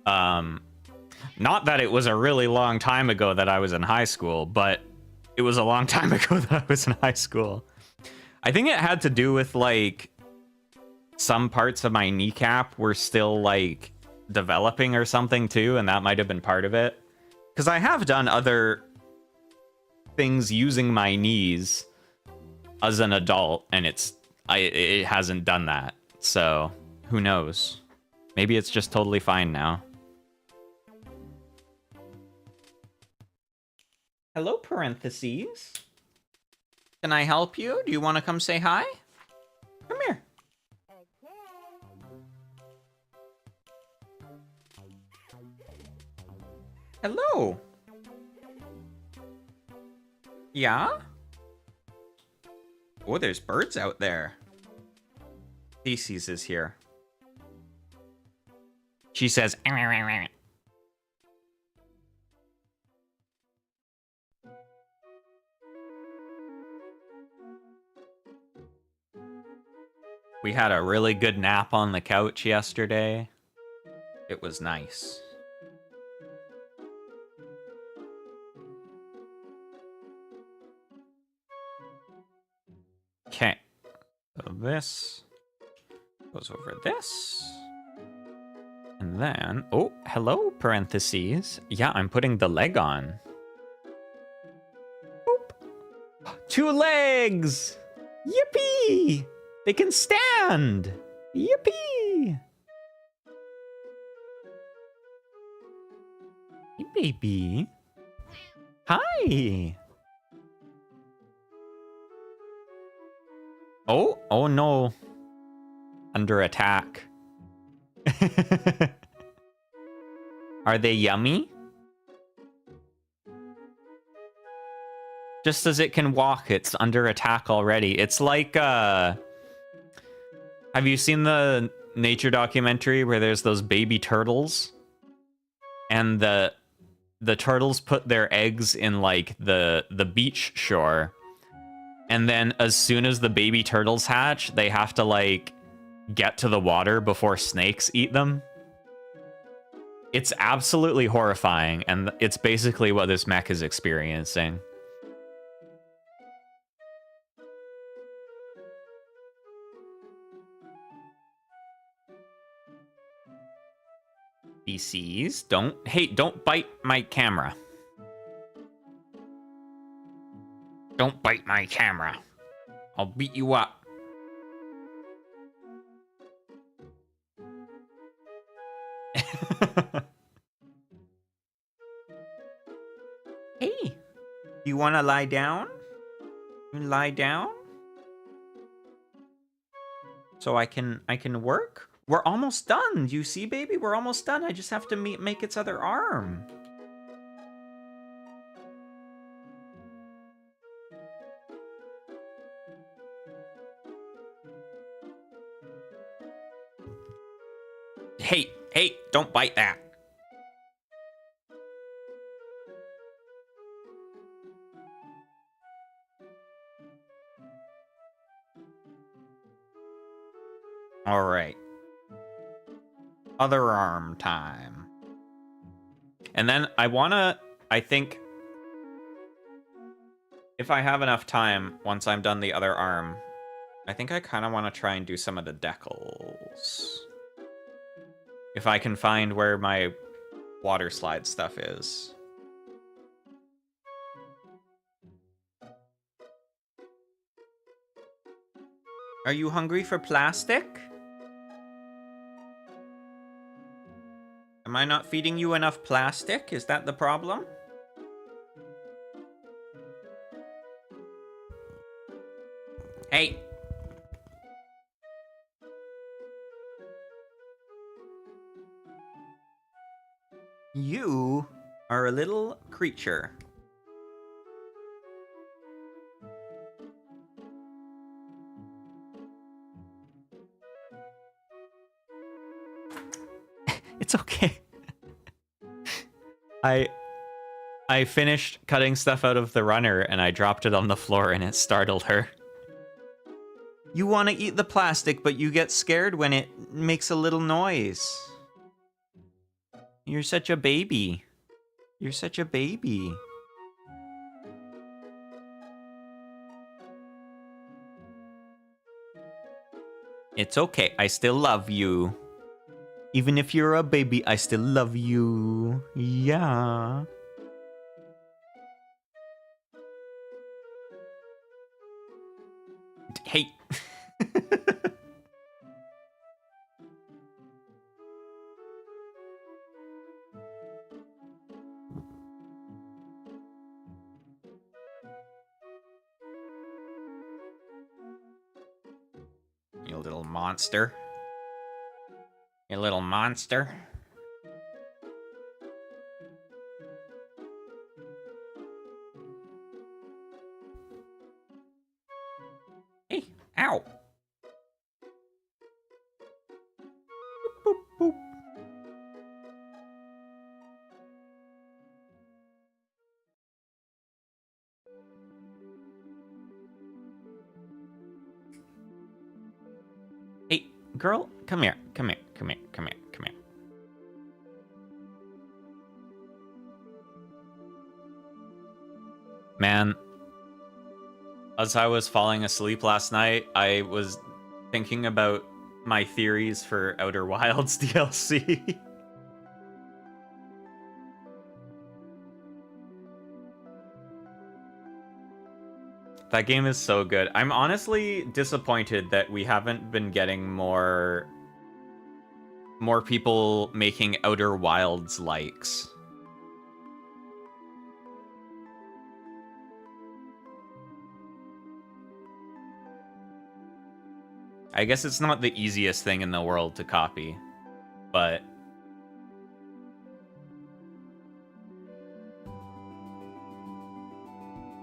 not that it was a really long time ago that I was in high school, but it was a long time ago that I was in high school. I think it had to do with, like, some parts of my kneecap were still, like, developing or something, too, and that might have been part of it. Because I have done other things using my knees as an adult, and it hasn't done that. So, who knows? Maybe it's just totally fine now. Hello, parentheses. Can I help you? Do you want to come say hi? Come here. Hello. Yeah? Oh, there's birds out there. Theses is here. She says, we had a really good nap on the couch yesterday. It was nice. Okay. So this goes over this. And then, oh, hello, parentheses. Yeah, I'm putting the leg on. Boop. 2 legs! Yippee! They can stand! Yippee! Hey, baby. Hi! Oh no. Under attack. Are they yummy? Just as it can walk, it's under attack already. It's like, have you seen the nature documentary where there's those baby turtles? And the turtles put their eggs in, like, the beach shore. And then as soon as the baby turtles hatch, they have to, like, get to the water before snakes eat them. It's absolutely horrifying, and it's basically what this mech is experiencing. DCs, don't bite my camera. Don't bite my camera. I'll beat you up. Hey, you want to lie down? You lie down? So I can work? We're almost done. You see, baby? We're almost done. I just have to make its other arm. Hey, don't bite that. Alright. Other arm time. And then I think, if I have enough time, once I'm done the other arm, I think I kind of want to try and do some of the decals. If I can find where my water slide stuff is. Are you hungry for plastic? Am I not feeding you enough plastic? Is that the problem? Hey! You are a little creature. It's okay. I finished cutting stuff out of the runner and I dropped it on the floor and it startled her. You want to eat the plastic, but you get scared when it makes a little noise. You're such a baby. You're such a baby. It's okay. I still love you. Even if you're a baby, I still love you. Yeah. Hey. You little monster. You little monster. Hey, ow. Boop, boop. Hey, girl, come here. Come here. Come here. Come here. Come here. Man, as I was falling asleep last night, I was thinking about my theories for Outer Wilds DLC. That game is so good. I'm honestly disappointed that we haven't been getting more people making Outer Wilds likes. I guess it's not the easiest thing in the world to copy, but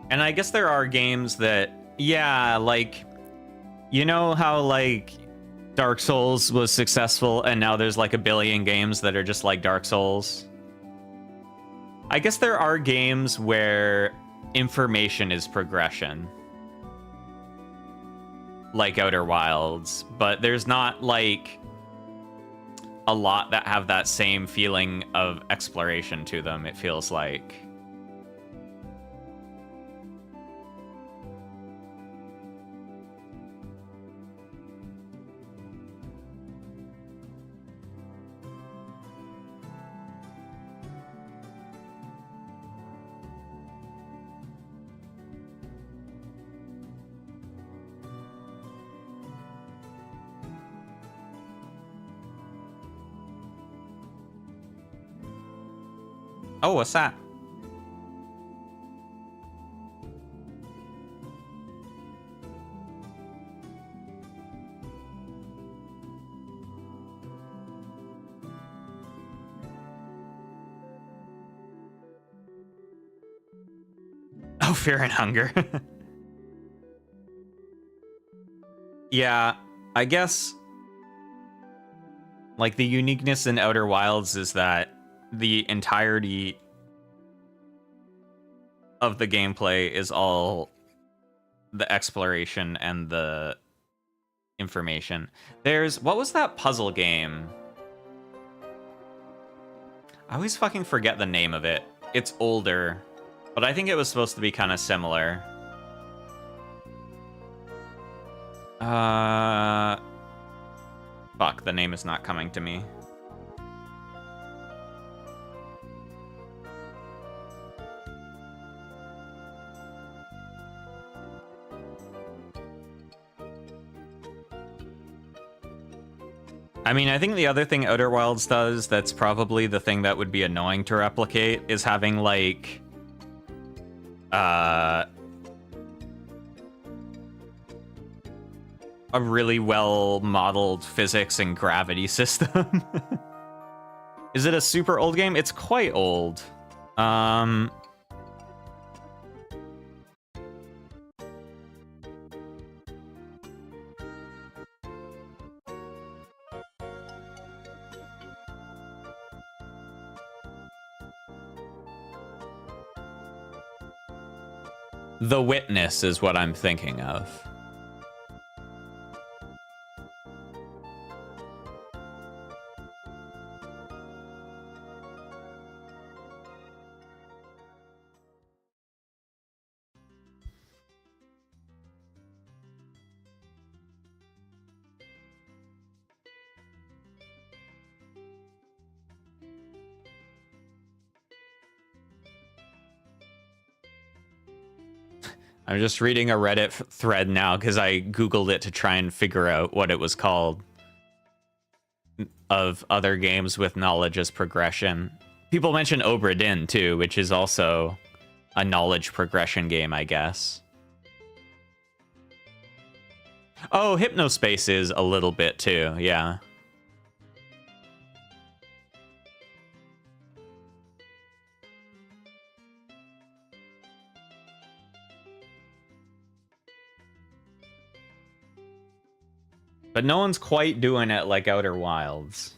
and I guess there are games that, yeah, like, you know how, like, Dark Souls was successful and now there's like a billion games that are just like Dark Souls? I guess there are games where information is progression. Like Outer Wilds, but there's not, like, a lot that have that same feeling of exploration to them, it feels like. Oh, what's that? Oh, Fear and Hunger. Yeah, I guess, like, the uniqueness in Outer Wilds is that the entirety of the gameplay is all the exploration and the information. There's... What was that puzzle game? I always fucking forget the name of it. It's older, but I think it was supposed to be kind of similar. Fuck, the name is not coming to me. I mean, I think the other thing Outer Wilds does that's probably the thing that would be annoying to replicate is having, like, a really well-modeled physics and gravity system. Is it a super old game? It's quite old. The Witness is what I'm thinking of. I'm just reading a Reddit thread now because I Googled it to try and figure out what it was called. Of other games with knowledge as progression. People mention Obra Dinn too, which is also a knowledge progression game, I guess. Oh, Hypnospace is a little bit too, yeah. But no one's quite doing it like Outer Wilds.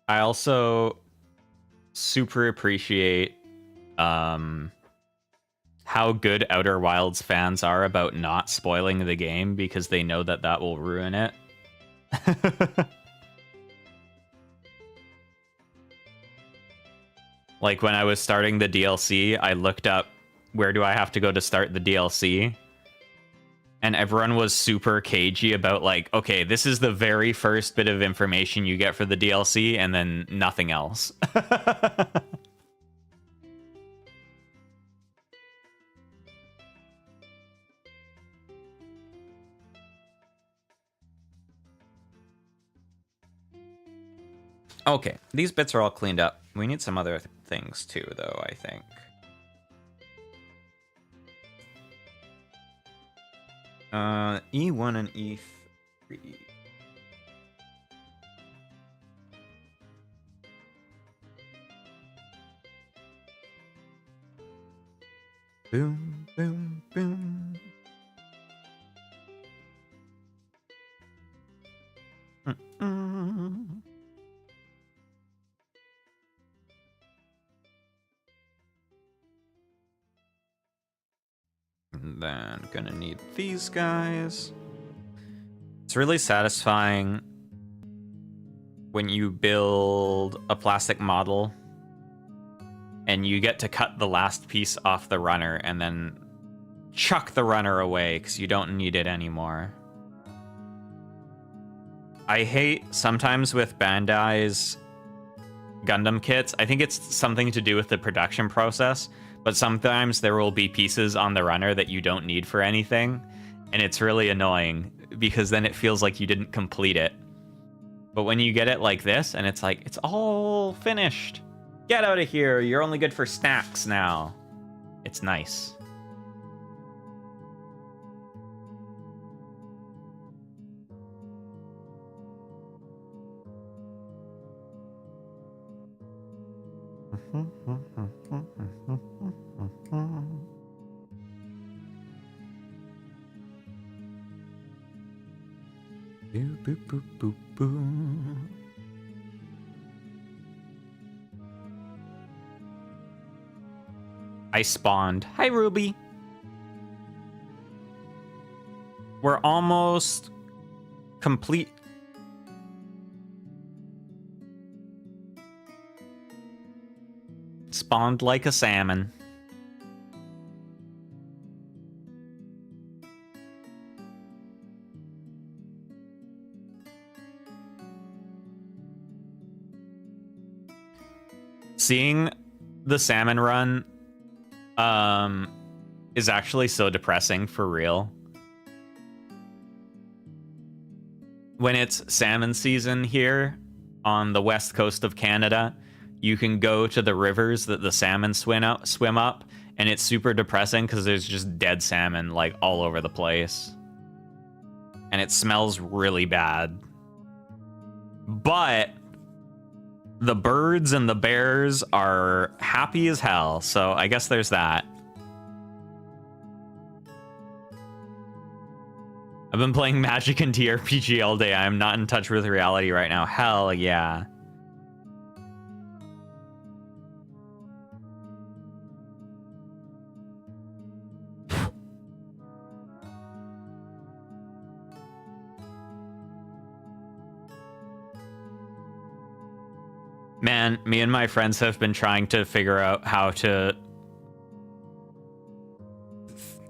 I also super appreciate how good Outer Wilds fans are about not spoiling the game because they know that that will ruin it. Like when I was starting the DLC, I looked up where do I have to go to start the DLC? And everyone was super cagey about like, okay, this is the very first bit of information you get for the DLC, and then nothing else. Okay, these bits are all cleaned up. We need some other things too, though, I think. E1 and E3. Boom, boom, boom. And then gonna need these guys. It's really satisfying when you build a plastic model and you get to cut the last piece off the runner and then chuck the runner away because you don't need it anymore. I hate sometimes with Bandai's Gundam kits, I think it's something to do with the production process, but sometimes there will be pieces on the runner that you don't need for anything, and it's really annoying because then it feels like you didn't complete it. But when you get it like this, and it's like, it's all finished. Get out of here. You're only good for snacks now. It's nice. Boo, boo, boo, boo, boo. I spawned. Hi, Ruby. We're almost complete. Spawned like a salmon. Seeing the salmon run is actually so depressing, for real. When it's salmon season here on the west coast of Canada, you can go to the rivers that the salmon swim up, and it's super depressing because there's just dead salmon like all over the place. And it smells really bad. But the birds and the bears are happy as hell, so I guess there's that. I've been playing Magic and TRPG all day. I'm not in touch with reality right now. Hell yeah. Man, me and my friends have been trying to figure out how to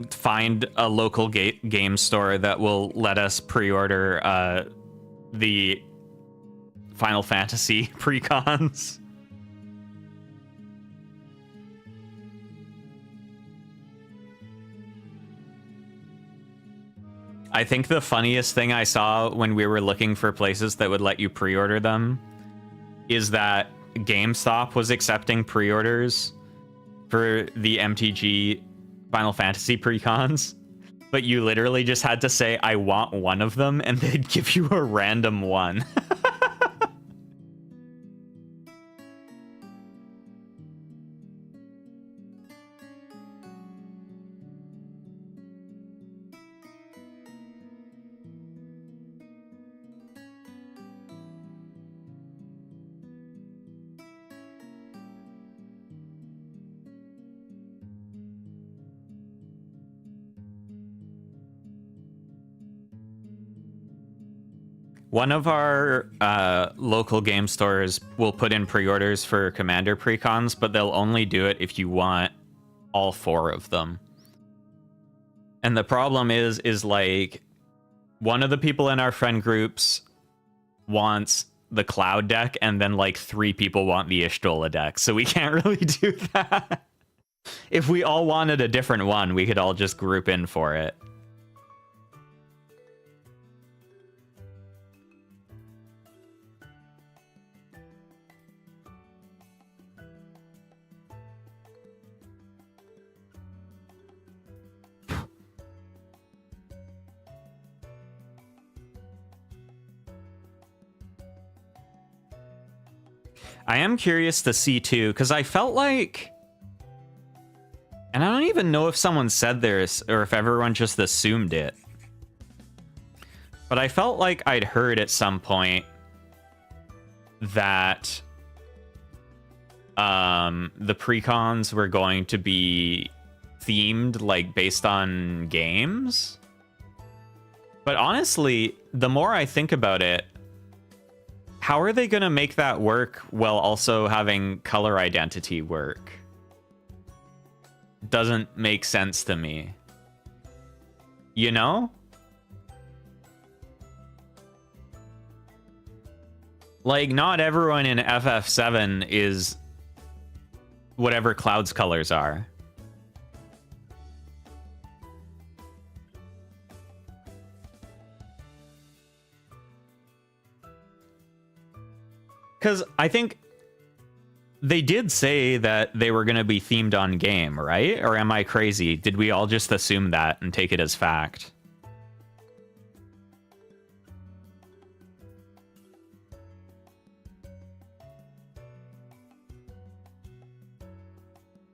find a local game store that will let us pre-order the Final Fantasy precons. I think the funniest thing I saw when we were looking for places that would let you pre-order them is that GameStop was accepting pre-orders for the MTG Final Fantasy precons, but you literally just had to say, I want one of them, and they'd give you a random one. One of our local game stores will put in pre-orders for Commander precons, but they'll only do it if you want all 4 of them. And the problem is like, one of the people in our friend groups wants the Cloud deck, and then like 3 people want the Ishtola deck, so we can't really do that. If we all wanted a different one, we could all just group in for it. I am curious to see too, because I felt like, and I don't even know if someone said this or if everyone just assumed it, but I felt like I'd heard at some point that the precons were going to be themed, like based on games. But honestly, the more I think about it, how are they going to make that work while also having color identity work? Doesn't make sense to me. You know? Like, not everyone in FF7 is whatever Cloud's colors are. Because I think they did say that they were going to be themed on game, right? Or am I crazy? Did we all just assume that and take it as fact?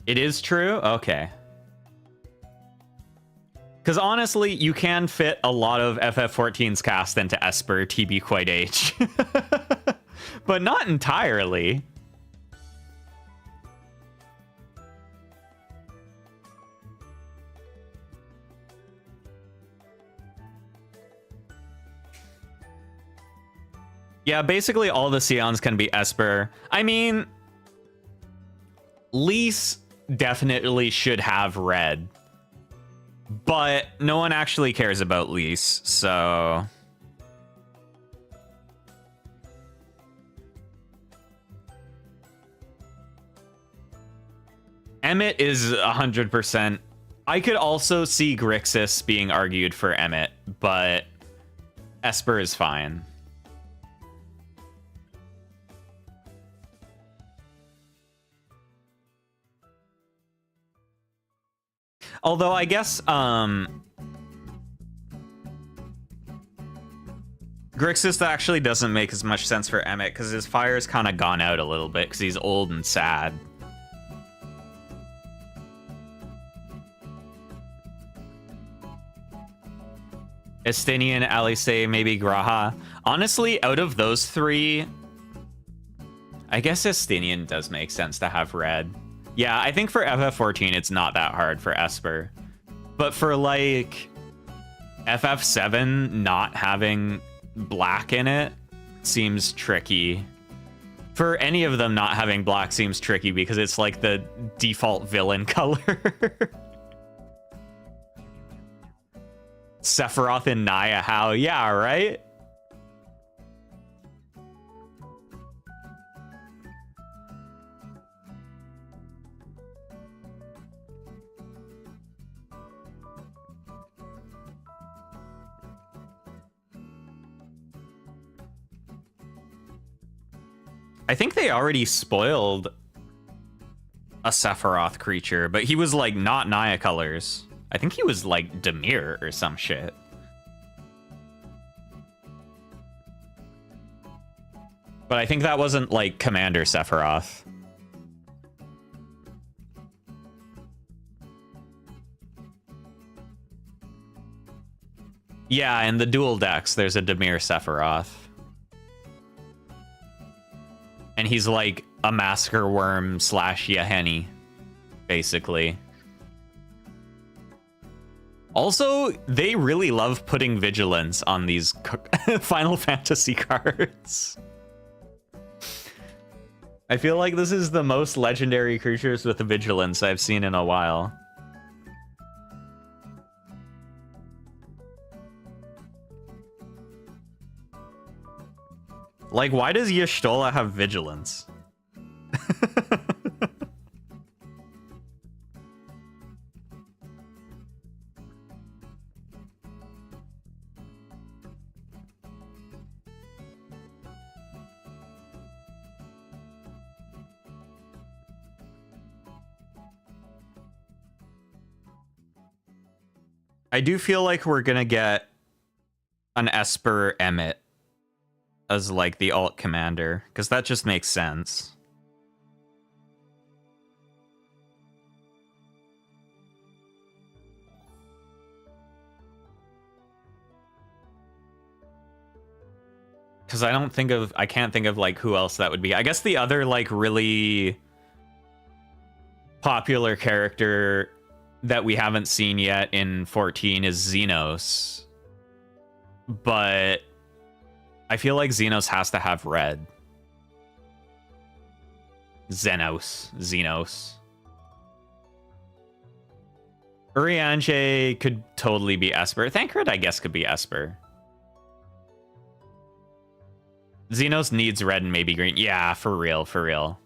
It is true? Okay. Because honestly, you can fit a lot of FF14's cast into Esper TB Quite H. But not entirely. Yeah, basically all the Sions can be Esper. I mean, Lise definitely should have red. But no one actually cares about Lise, so... Emmett is 100%. I could also see Grixis being argued for Emmett, but Esper is fine. Although I guess Grixis actually doesn't make as much sense for Emmett because his fire's kind of gone out a little bit because he's old and sad. Estinian, Alice, maybe Graha. Honestly, out of those three, I guess Estinian does make sense to have red. Yeah, I think for FF14, it's not that hard for Esper. But for, like, FF7 not having black in it seems tricky. For any of them not having black seems tricky because it's, like, the default villain color. Sephiroth and Nichijou, yeah, right? I think they already spoiled a Sephiroth creature, but he was, like, not Naya colors. I think he was, like, Demir or some shit. But I think that wasn't, like, Commander Sephiroth. Yeah, in the dual decks, there's a Demir Sephiroth. And he's like a Masker Worm / Yaheni, basically. Also, they really love putting Vigilance on these Final Fantasy cards. I feel like this is the most legendary creatures with Vigilance I've seen in a while. Like, why does Y'shtola have Vigilance? I do feel like we're gonna get an Esper Emmett as, like, the alt commander, because that just makes sense. Because I can't think of, like, who else that would be. I guess the other, like, really popular character that we haven't seen yet in 14 is Xenos. But I feel like Xenos has to have red. Xenos. Urianger could totally be Esper. Thancred, I guess, could be Esper. Xenos needs red and maybe green. Yeah, for real, for real.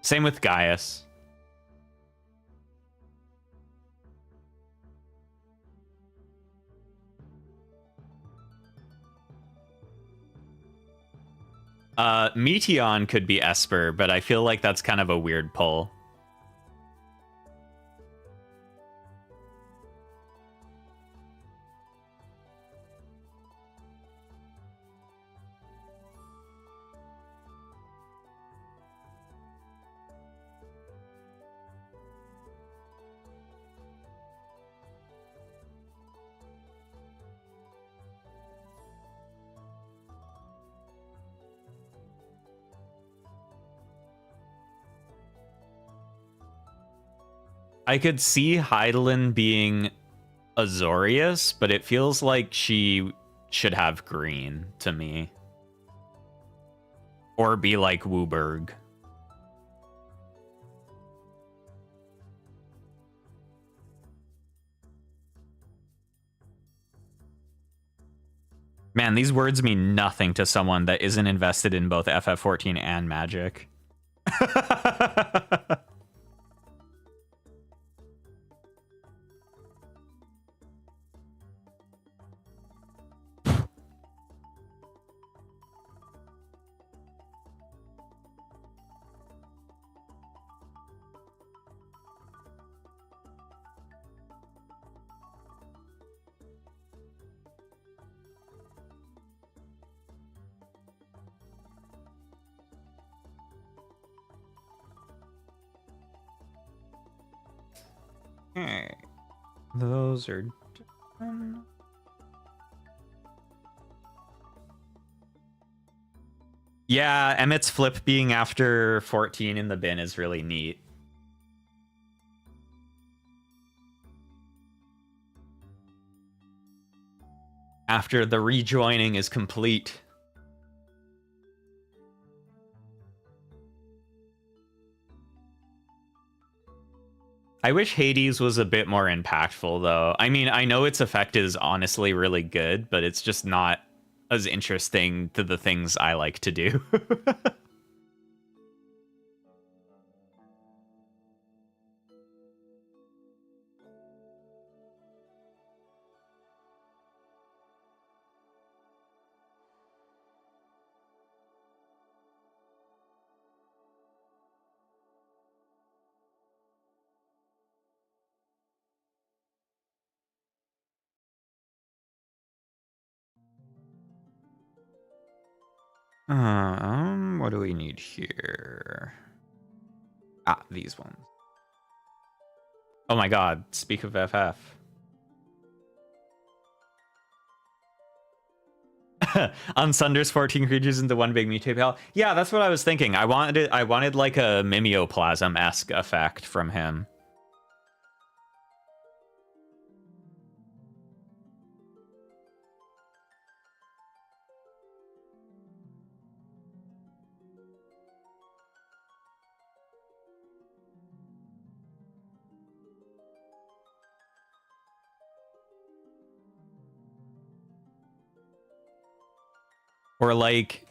Same with Gaius. Meteon could be Esper, but I feel like that's kind of a weird pull. I could see Heidelin being Azorius, but it feels like she should have green to me. Or be like Wooburg. Man, these words mean nothing to someone that isn't invested in both FF14 and Magic. Okay. Those are done. Yeah, Emmett's flip being after 14 in the bin is really neat. After the rejoining is complete. I wish Hades was a bit more impactful, though. I mean, I know its effect is honestly really good, but it's just not as interesting to the things I like to do. What do we need here? Ah, these ones. Oh my god, speak of FF. Unsunders 14 creatures into one big mutate pal. Yeah, that's what I was thinking. I wanted like a Mimeoplasm-esque effect from him. Or like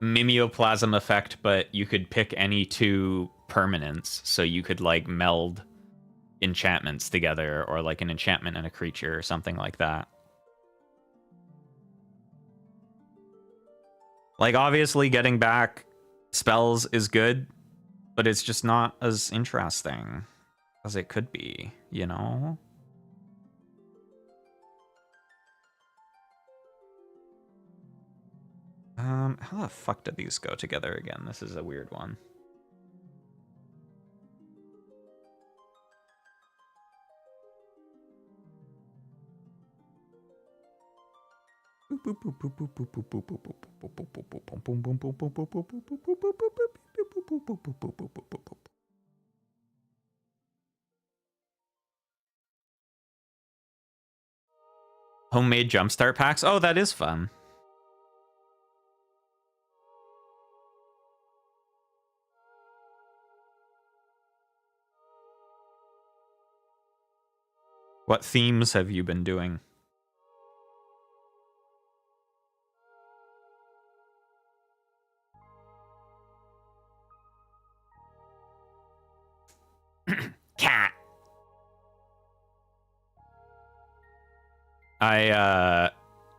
Mimeoplasm effect, but you could pick any two permanents, so you could like meld enchantments together, or like an enchantment and a creature or something like that. Like obviously getting back spells is good, but it's just not as interesting as it could be, you know? How the fuck did these go together again? This is a weird one. Homemade jumpstart packs? Oh, that is fun. What themes have you been doing? Cat. I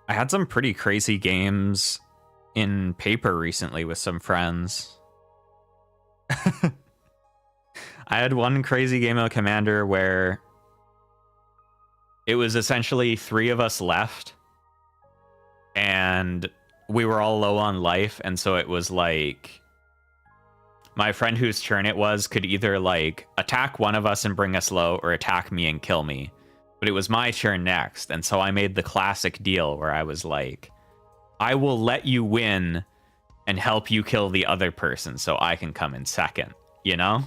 had some pretty crazy games in paper recently with some friends. I had one crazy game of Commander where it was essentially 3 of us left, and we were all low on life, and so it was like my friend whose turn it was could either like attack one of us and bring us low or attack me and kill me. But it was my turn next, and so I made the classic deal where I was like, I will let you win and help you kill the other person so I can come in second, you know?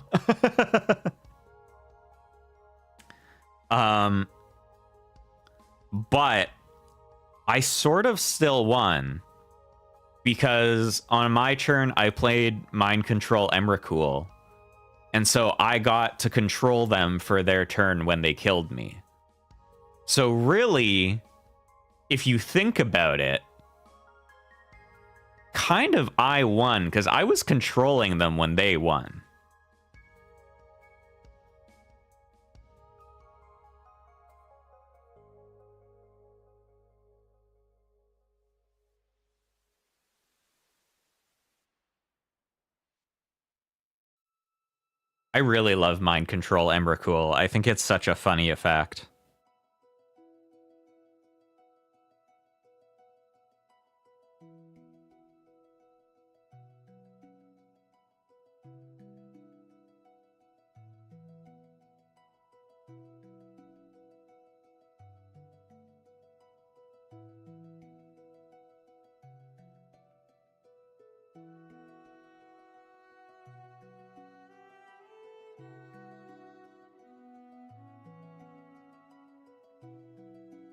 But I sort of still won because on my turn I played Mind Control Emrakul, and so I got to control them for their turn when they killed me. So really, if you think about it, kind of I won because I was controlling them when they won. I really love Mind Control Emrakul. I think it's such a funny effect.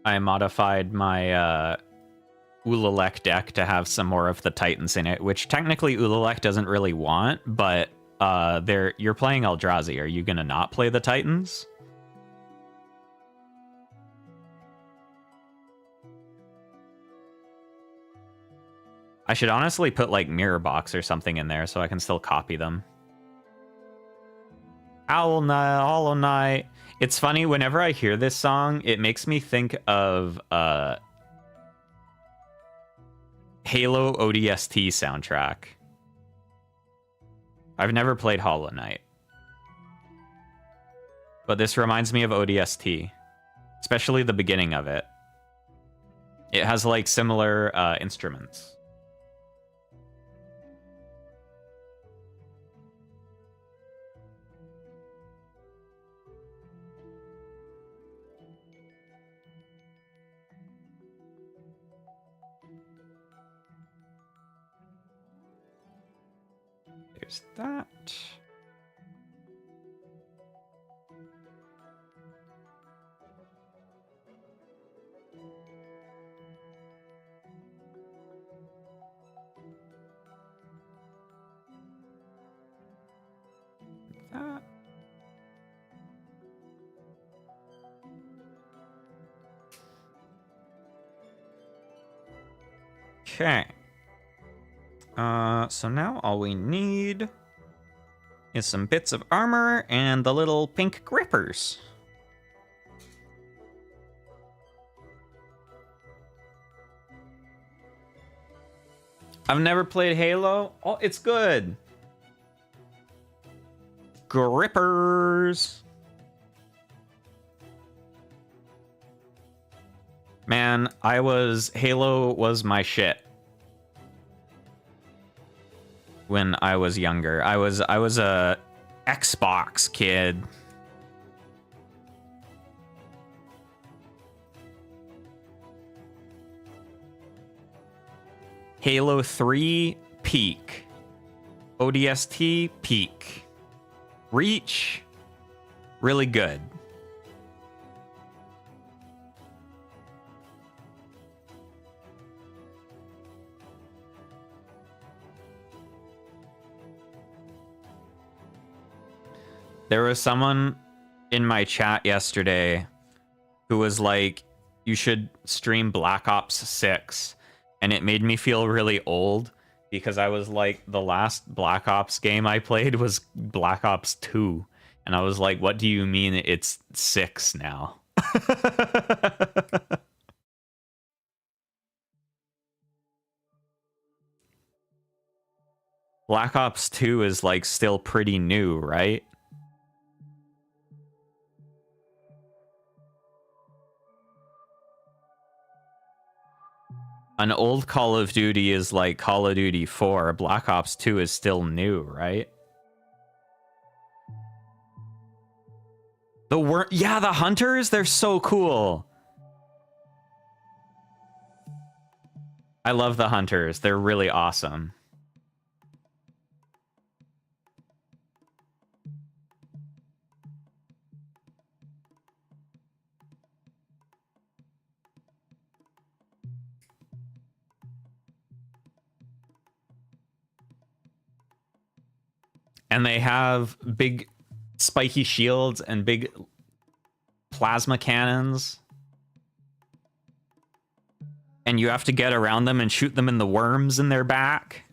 I modified my Ulalek deck to have some more of the Titans in it, which technically Ulalek doesn't really want, but you're playing Eldrazi. Are you gonna not play the Titans? I should honestly put like Mirror Box or something in there so I can still copy them. Owl Night, Hollow Knight. It's funny, whenever I hear this song, it makes me think of Halo ODST soundtrack. I've never played Hollow Knight, but this reminds me of ODST, especially the beginning of it. It has like similar instruments. There's that. That. Okay. So now all we need is some bits of armor and the little pink grippers. I've never played Halo. Oh, it's good. Grippers. Man, Halo was my shit when I was younger. I was a Xbox kid. Halo 3 peak. ODST peak. Reach really good. There was someone in my chat yesterday who was like, you should stream Black Ops 6. And it made me feel really old because I was like, the last Black Ops game I played was Black Ops 2. And I was like, what do you mean it's 6 now? Black Ops 2 is like still pretty new, right? An old Call of Duty is like Call of Duty 4. Black Ops 2 is still new, right? Yeah, the hunters, they're so cool. I love the hunters. They're really awesome. And they have big spiky shields and big plasma cannons. And you have to get around them and shoot them in the worms in their back.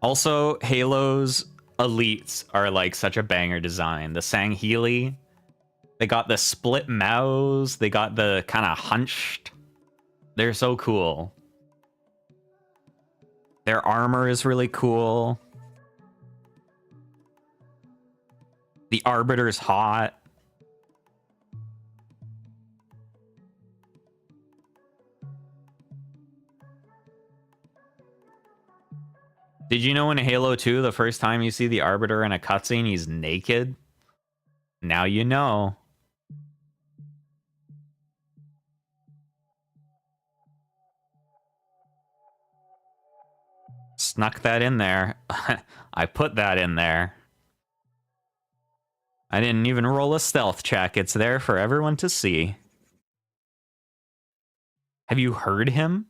Also, Halo's elites are like such a banger design. The Sangheili, they got the split mouths, they got the kind of hunched. They're so cool. Their armor is really cool. The Arbiter's hot. Did you know in Halo 2, the first time you see the Arbiter in a cutscene, he's naked? Now you know. Snuck that in there. I put that in there. I didn't even roll a stealth check. It's there for everyone to see. Have you heard him?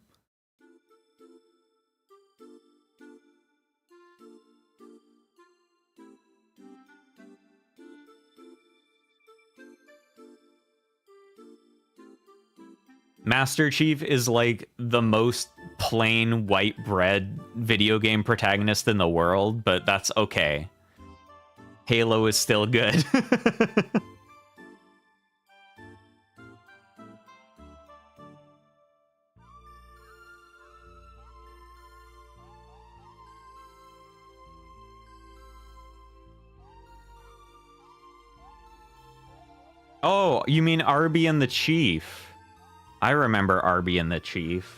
Master Chief is like the most plain white bread video game protagonist in the world, but that's okay. Halo is still good. Oh, you mean Arby and the Chief? I remember Arby and the Chief.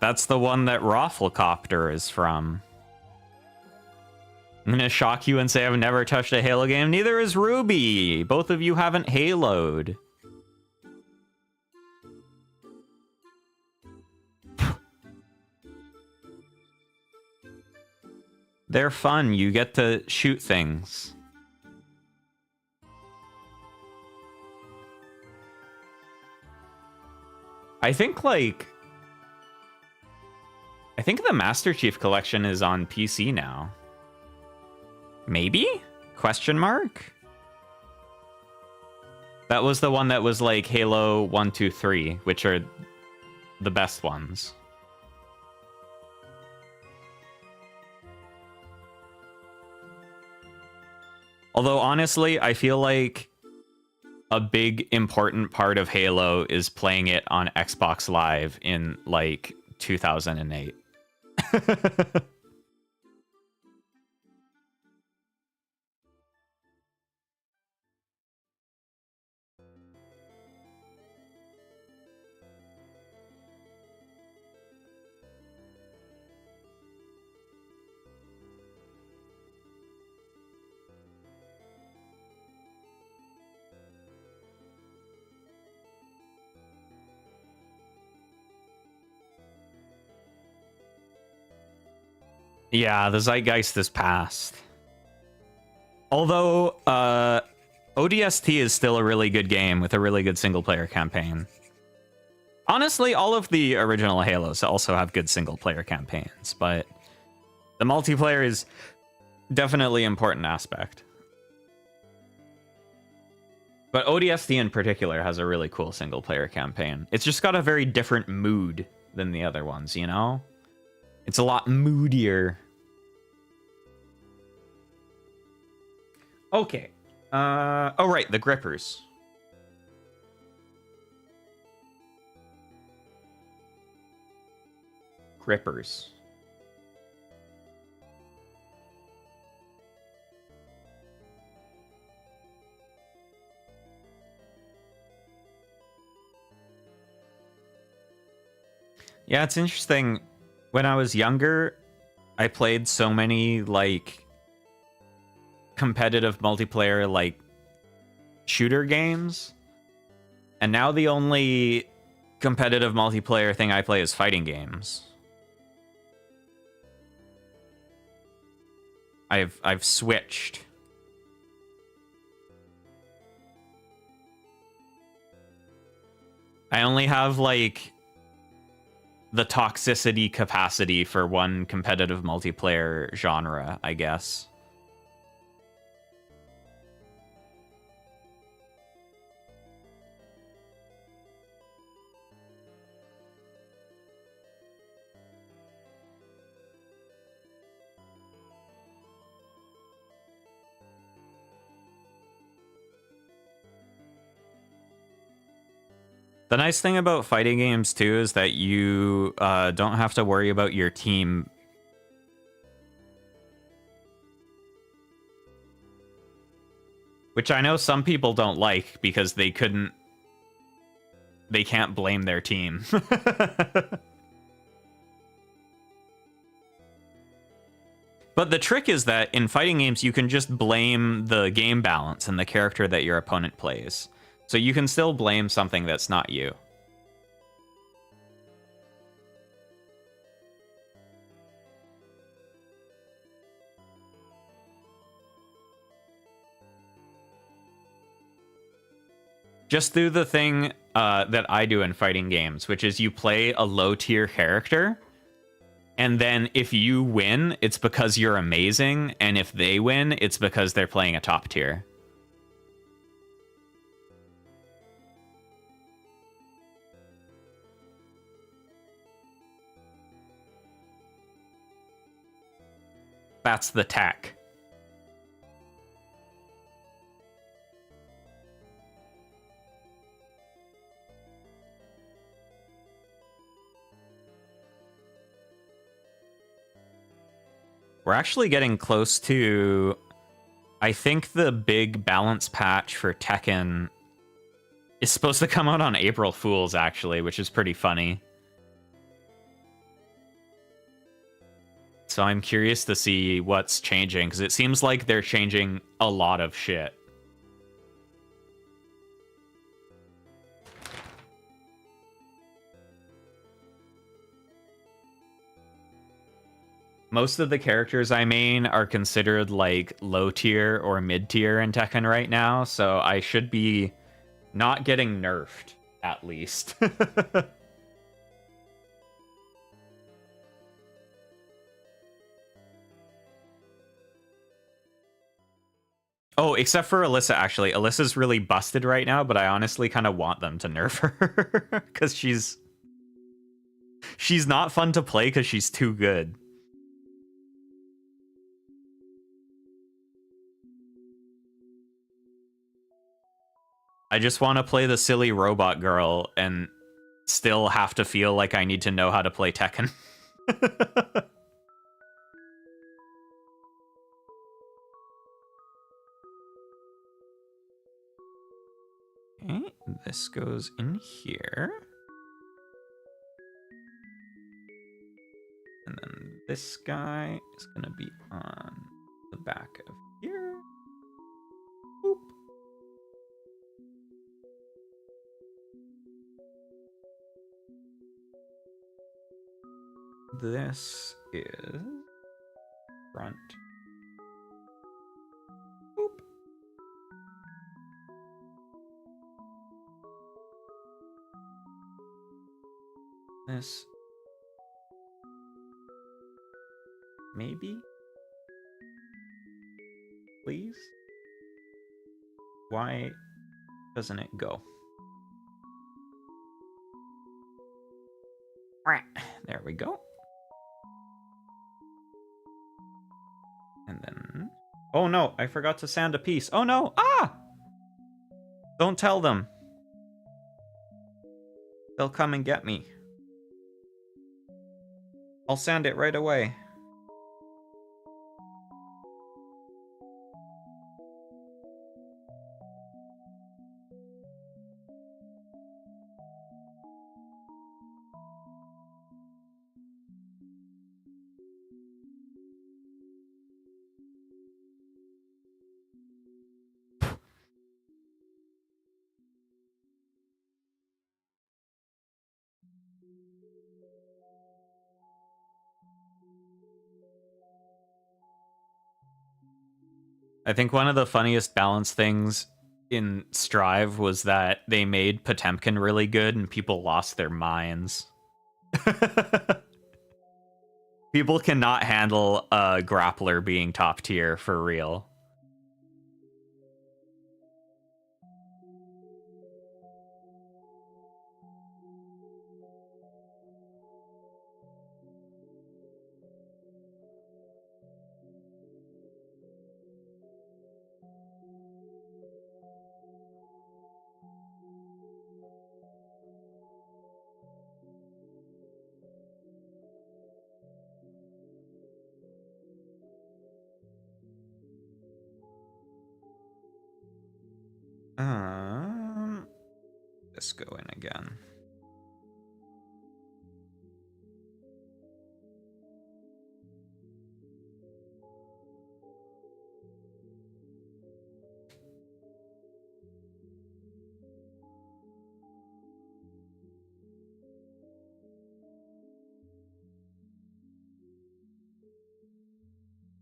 That's the one that Rafflecopter is from. I'm gonna shock you and say I've never touched a Halo game. Neither is Ruby. Both of you haven't Haloed. They're fun. You get to shoot things. I think the Master Chief Collection is on PC now. Maybe? Question mark? That was the one that was like Halo 1, 2, 3, which are the best ones. Although, honestly, I feel like a big, important part of Halo is playing it on Xbox Live in, like, 2008. Yeah, the zeitgeist is past. Although, ODST is still a really good game with a really good single-player campaign. Honestly, all of the original Halos also have good single-player campaigns, but The multiplayer is definitely an important aspect. But ODST in particular has a really cool single-player campaign. It's just got a very different mood than the other ones, you know? It's a lot moodier. Okay. Oh, right, the grippers. Grippers. Yeah, it's interesting. When I was younger, I played so many, like, competitive multiplayer, like, shooter games. And now the only competitive multiplayer thing I play is fighting games. I've switched. I only have, like, the toxicity capacity for one competitive multiplayer genre, I guess. The nice thing about fighting games, too, is that you don't have to worry about your team. Which I know some people don't like because they can't blame their team. But the trick is that in fighting games, you can just blame the game balance and the character that your opponent plays. So you can still blame something that's not you. Just do the thing that I do in fighting games, which is you play a low-tier character, and then if you win, it's because you're amazing, and if they win, it's because they're playing a top tier. That's the tech. We're actually getting close to, I think the big balance patch for Tekken is supposed to come out on April Fools, actually, which is pretty funny. So I'm curious to see what's changing, because it seems like they're changing a lot of shit. Most of the characters I main are considered like low tier or mid tier in Tekken right now, so I should be not getting nerfed, at least. Oh, except for Alyssa, actually. Alyssa's really busted right now, but I honestly kind of want them to nerf her, because she's not fun to play because she's too good. I just want to play the silly robot girl and still have to feel like I need to know how to play Tekken. Okay, this goes in here. And then this guy is going to be on the back of here. Boop. This is front. Boop. This maybe? Please? Why doesn't it go? There we go. And then... Oh no, I forgot to sand a piece. Oh no! Ah! Don't tell them. They'll come and get me. I'll sand it right away. I think one of the funniest balance things in Strive was that they made Potemkin really good and people lost their minds. People cannot handle a grappler being top tier for real. Let's go in again.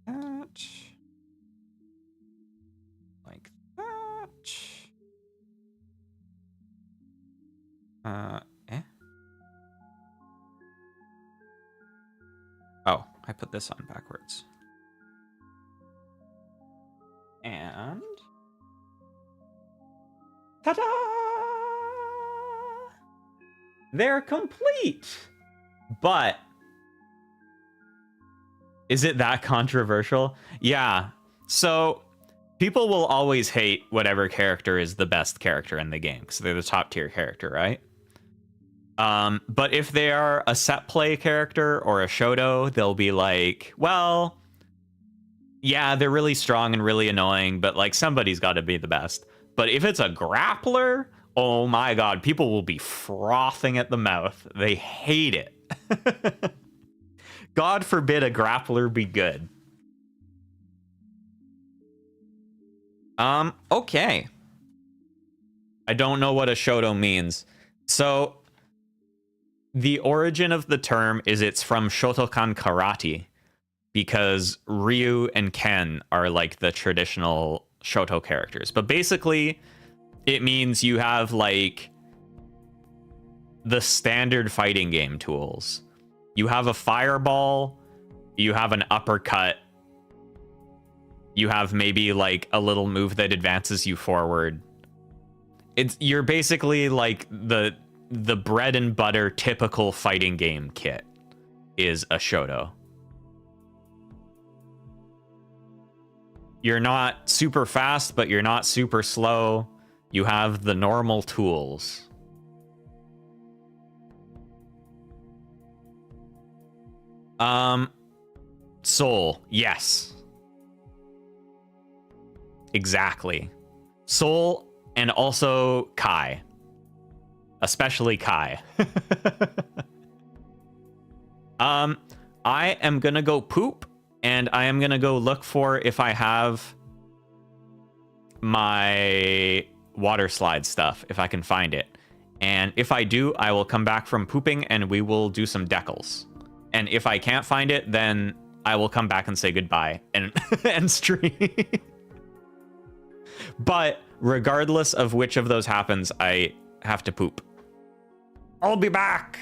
That. Like that. Eh? Oh, I put this on backwards. And... ta-da! They're complete! But... is it that controversial? Yeah. So, people will always hate whatever character is the best character in the game, because they're the top tier character, right? But if they are a set play character or a Shoto, they'll be like, well, yeah, they're really strong and really annoying, but like somebody's got to be the best. But if it's a grappler, oh my god, people will be frothing at the mouth. They hate it. God forbid a grappler be good. Okay. I don't know what a Shoto means. So, the origin of the term is it's from Shotokan Karate, because Ryu and Ken are like the traditional Shoto characters. But basically, it means you have like the standard fighting game tools. You have a fireball, you have an uppercut, you have maybe like a little move that advances you forward. You're basically like the bread and butter typical fighting game kit is a Shoto. You're not super fast, but you're not super slow. You have the normal tools. Soul, yes. Exactly. Soul and also Kai. Especially Kai. I am gonna go poop, and I am gonna go look for if I have my water slide stuff, if I can find it. And if I do, I will come back from pooping and we will do some decals. And if I can't find it, then I will come back and say goodbye and and stream. But regardless of which of those happens, I have to poop. I'll be back.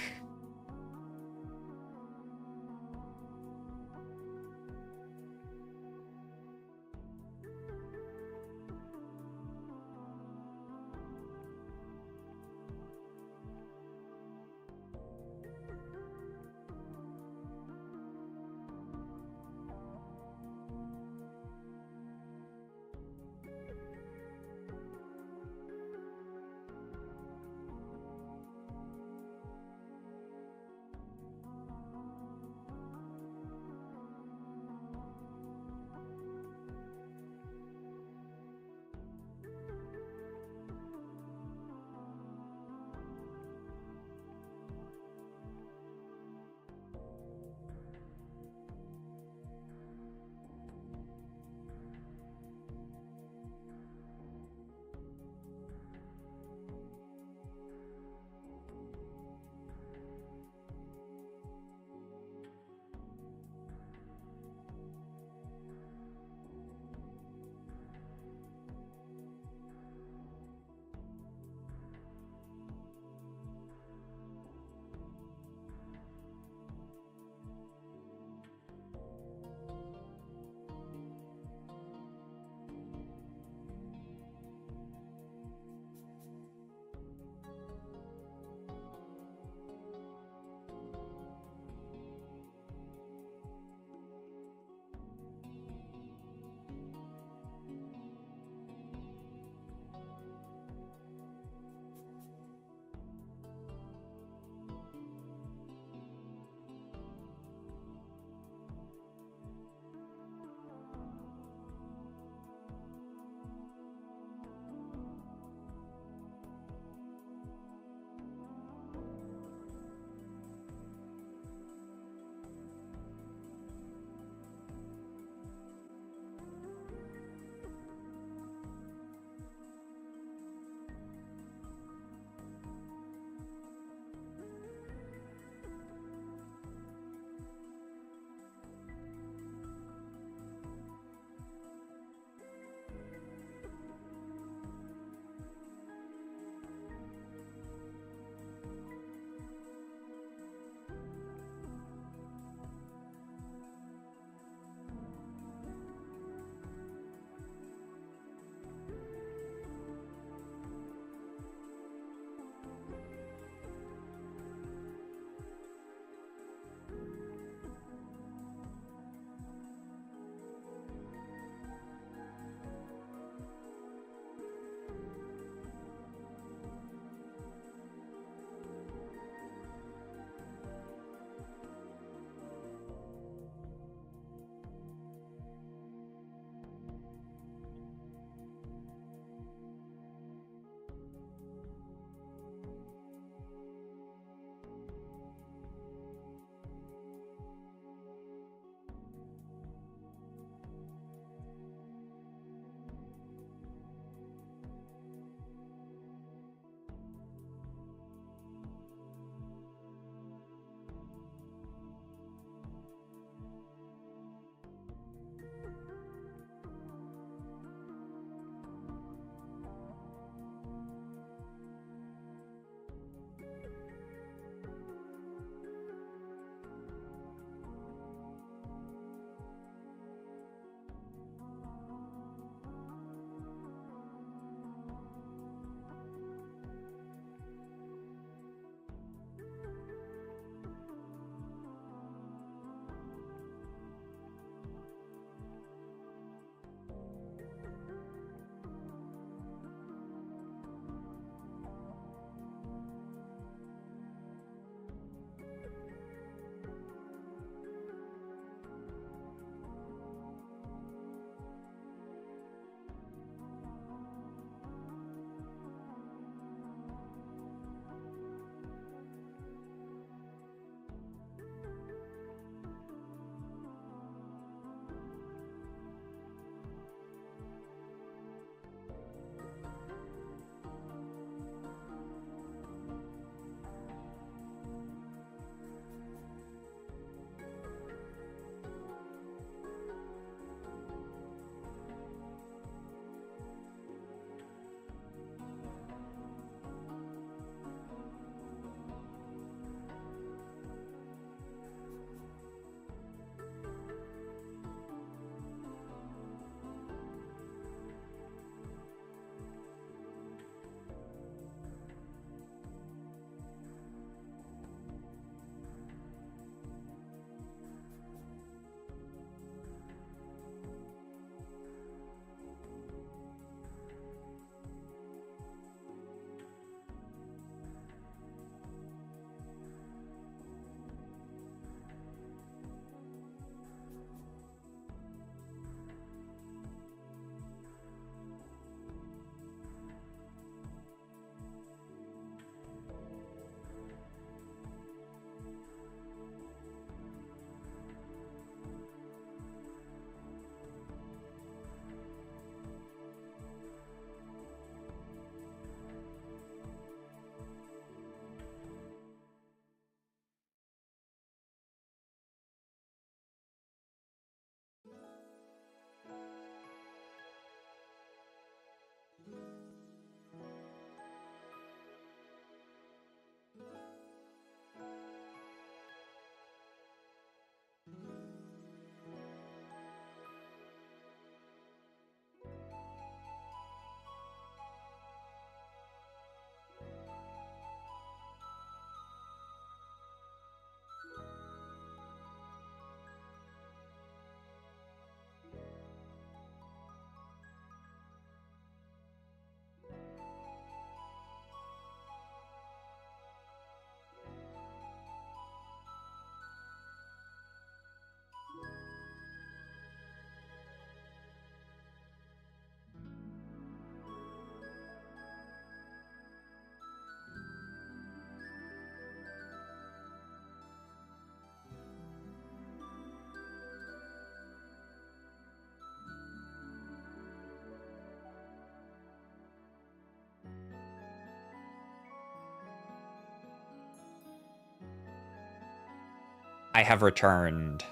I have returned.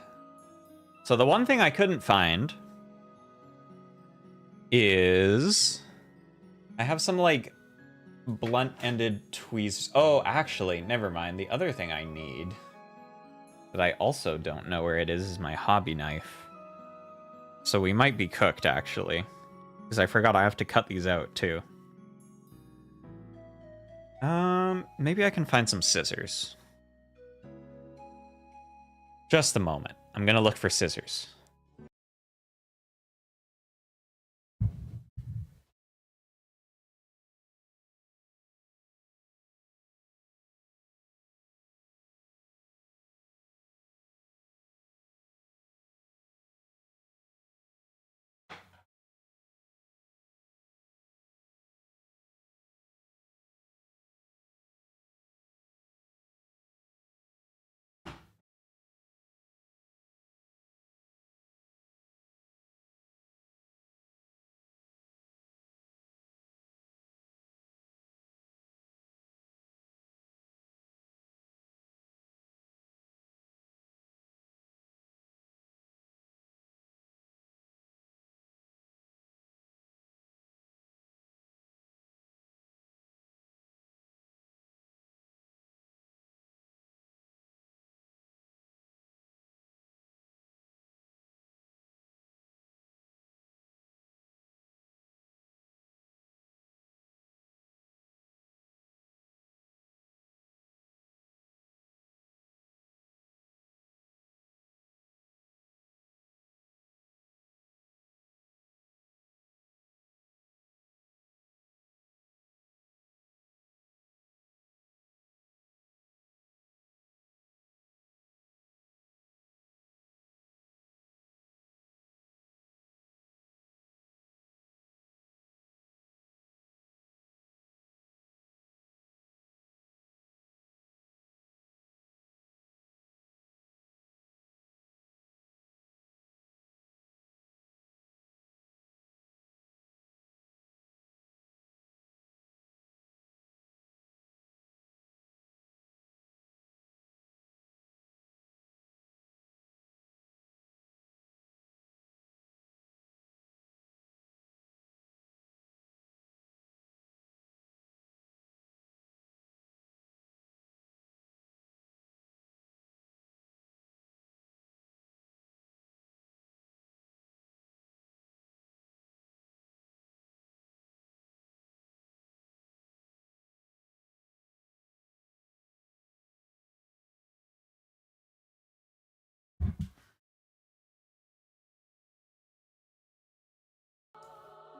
So the one thing I couldn't find is I have some like blunt-ended tweezers. Oh, actually, never mind. The other thing I need that I also don't know where it is my hobby knife. So we might be cooked, actually. Because I forgot I have to cut these out, too. Maybe I can find some scissors. Just a moment. I'm gonna look for scissors.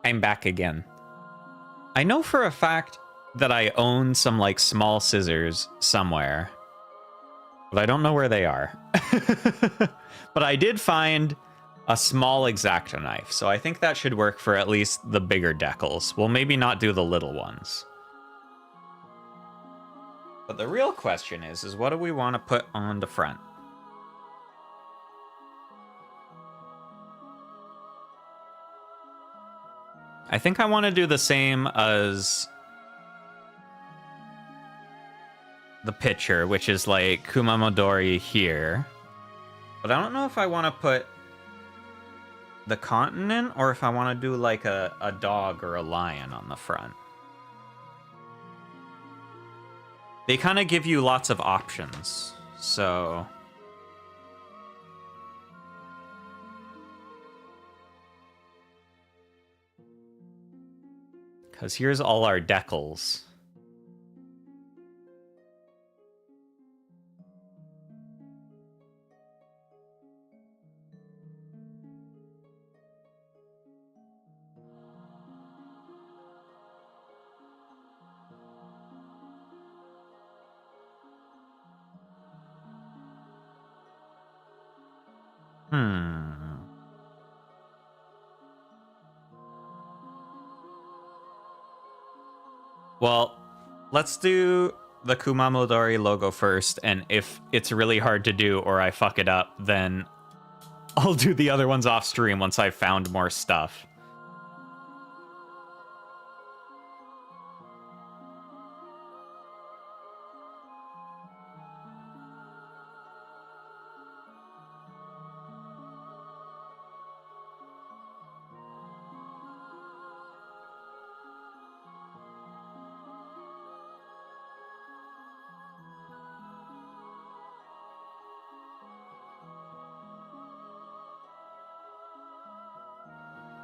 I'm back again. I know for a fact that I own some, like, small scissors somewhere. But I don't know where they are. But I did find a small X-Acto knife, so I think that should work for at least the bigger decals. We'll maybe not do the little ones. But the real question is what do we want to put on the front? I think I want to do the same as the picture, which is like Kumamodori here. But I don't know if I want to put the continent or if I want to do like a dog or a lion on the front. They kind of give you lots of options, so... Because here's all our decals. Well, let's do the Kumamodori logo first, and if it's really hard to do or I fuck it up, then I'll do the other ones off stream once I've found more stuff.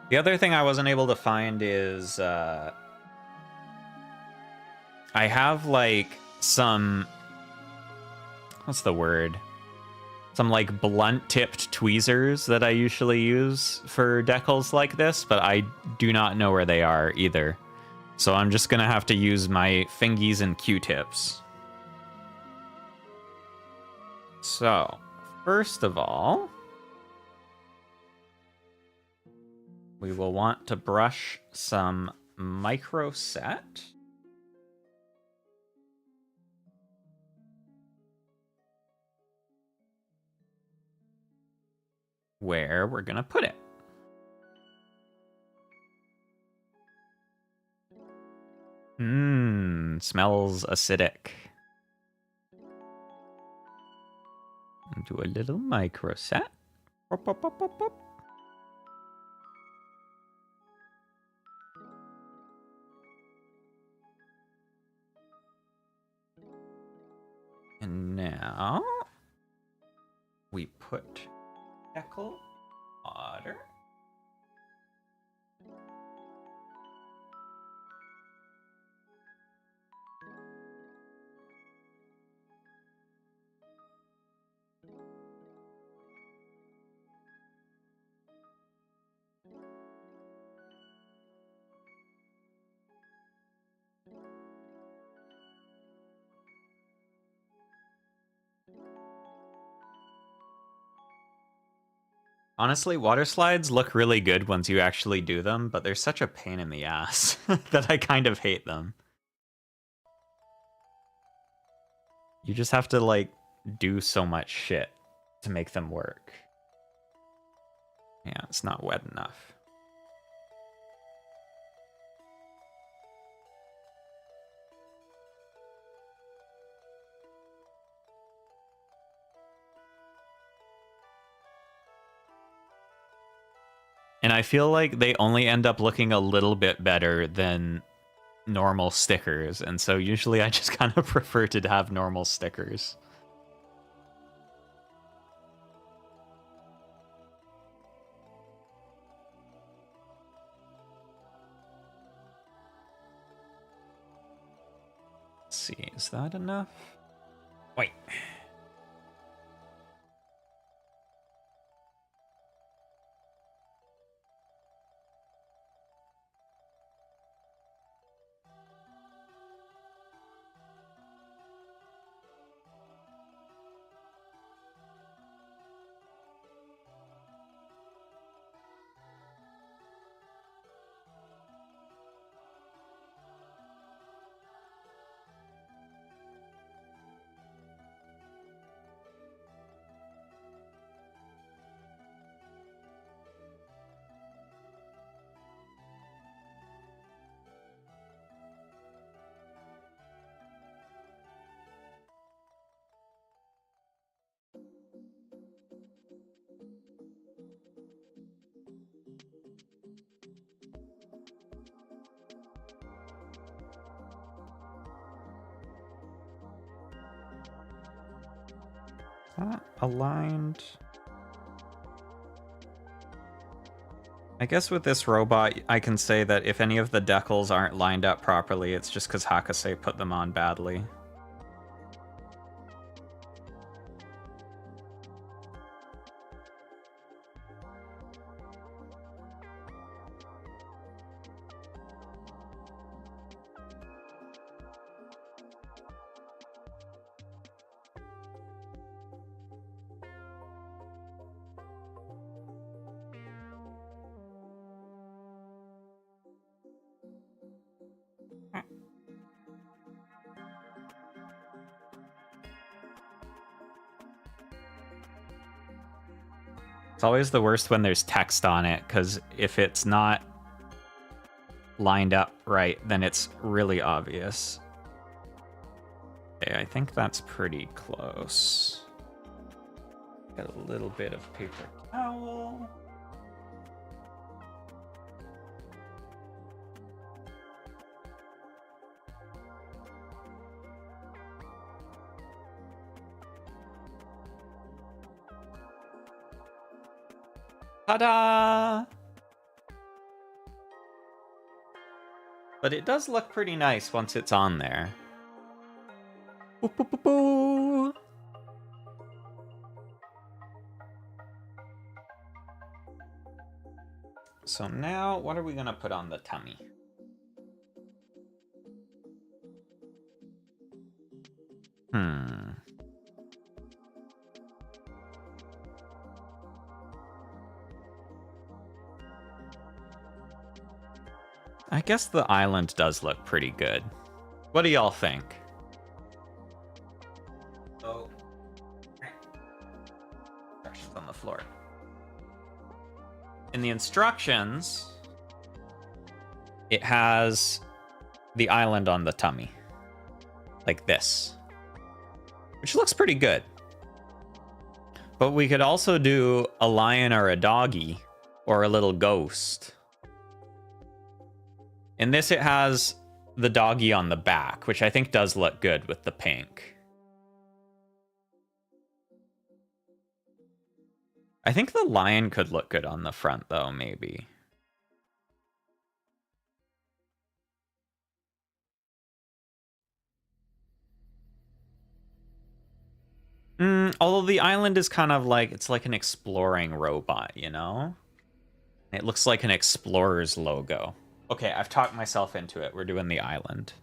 The other thing I wasn't able to find is I have like some, what's the word? Some like blunt tipped tweezers that I usually use for decals like this, but I do not know where they are either. So I'm just gonna have to use my fingies and Q-tips. So, first of all, we will want to brush some micro set. Where we're gonna put it. Smells acidic. Do a little micro set. Pop, pop, pop, pop, pop. And now we put decal water. Honestly, water slides look really good once you actually do them, but they're such a pain in the ass that I kind of hate them. You just have to, like, do so much shit to make them work. Yeah, it's not wet enough. And I feel like they only end up looking a little bit better than normal stickers, and so usually I just kind of prefer to have normal stickers. Let's see, is that enough? Wait. Aligned. I guess with this robot, I can say that if any of the decals aren't lined up properly, it's just because Hakase put them on badly. It's always the worst when there's text on it, because if it's not lined up right, then it's really obvious. Okay, I think that's pretty close. Got a little bit of paper towel. Ta-da! but it does look pretty nice once it's on there. Boo, boo, boo, boo. So now, what are we gonna put on the tummy? I guess the island does look pretty good. What do y'all think? Oh. Instructions on the floor. In the instructions, it has the island on the tummy. Like this. Which looks pretty good. But we could also do a lion or a doggy or a little ghost. In this, it has the doggy on the back, which I think does look good with the pink. I think the lion could look good on the front, though, maybe. Although the island is kind of like, it's like an exploring robot, you know? It looks like an explorer's logo. Okay, I've talked myself into it. We're doing the island.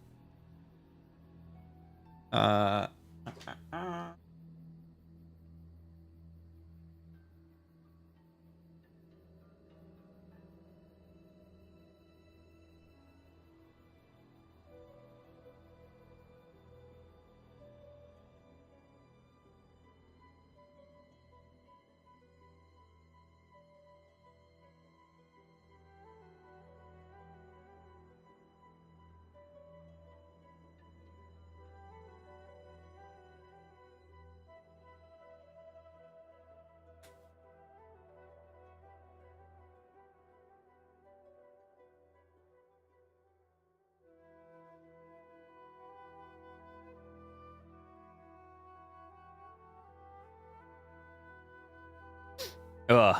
Ugh,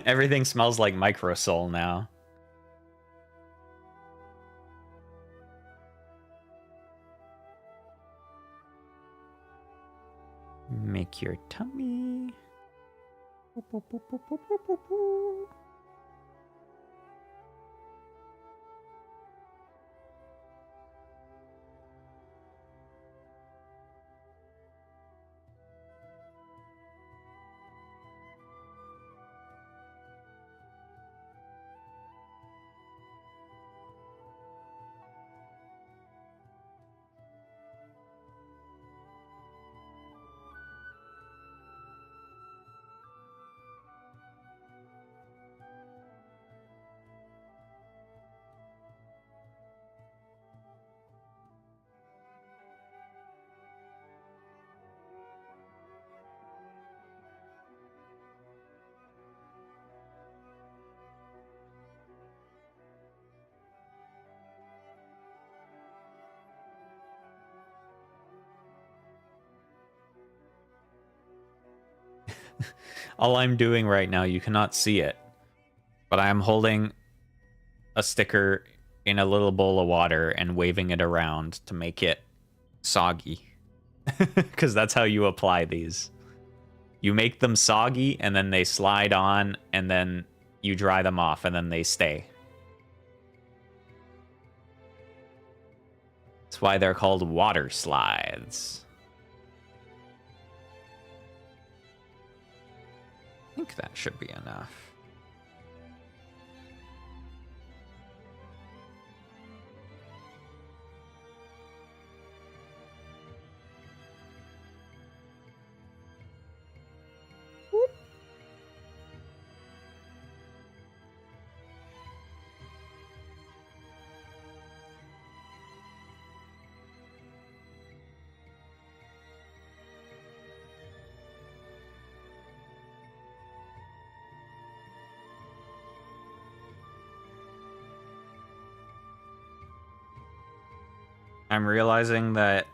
everything smells like Microsol now. Make your tummy. All I'm doing right now, you cannot see it, but I am holding a sticker in a little bowl of water and waving it around to make it soggy. Because that's how you apply these. You make them soggy, and then they slide on, and then you dry them off, and then they stay. That's why they're called water slides. I think that should be enough. I'm realizing that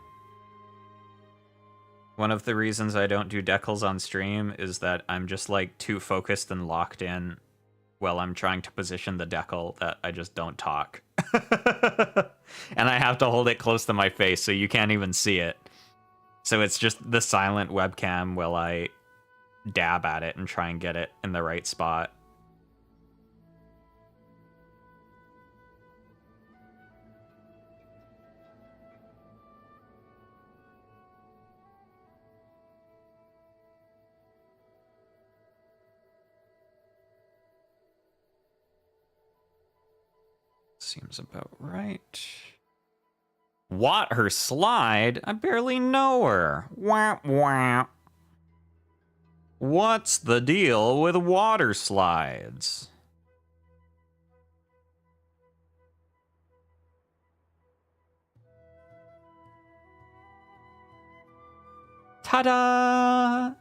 one of the reasons I don't do decals on stream is that I'm just like too focused and locked in while I'm trying to position the decal that I just don't talk. And I have to hold it close to my face so you can't even see it. So it's just the silent webcam while I dab at it and try and get it in the right spot. Seems about right. Waterslide? I barely know her. Wah, wah. What's the deal with waterslides? Ta-da!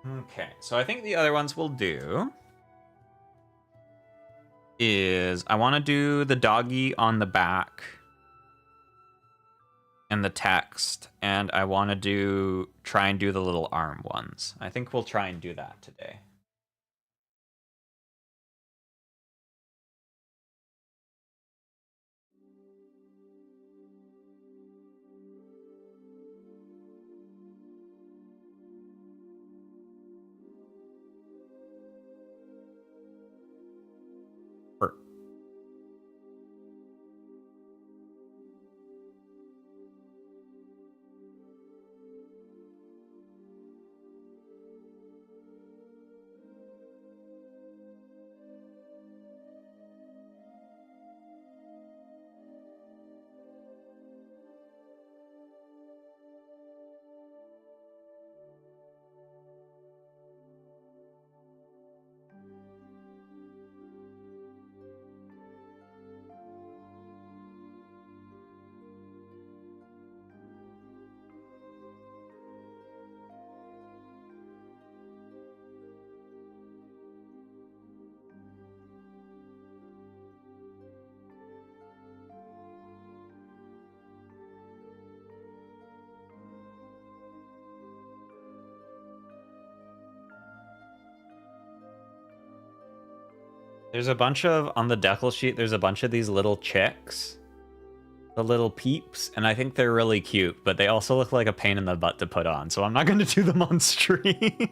Okay, so I think the other ones we'll do is I want to do the doggy on the back and the text, and I want to try and do the little arm ones. I think we'll try and do that today. There's a bunch of, on the decal sheet, there's a bunch of these little chicks. The little peeps, and I think they're really cute, but they also look like a pain in the butt to put on, so I'm not going to do them on stream.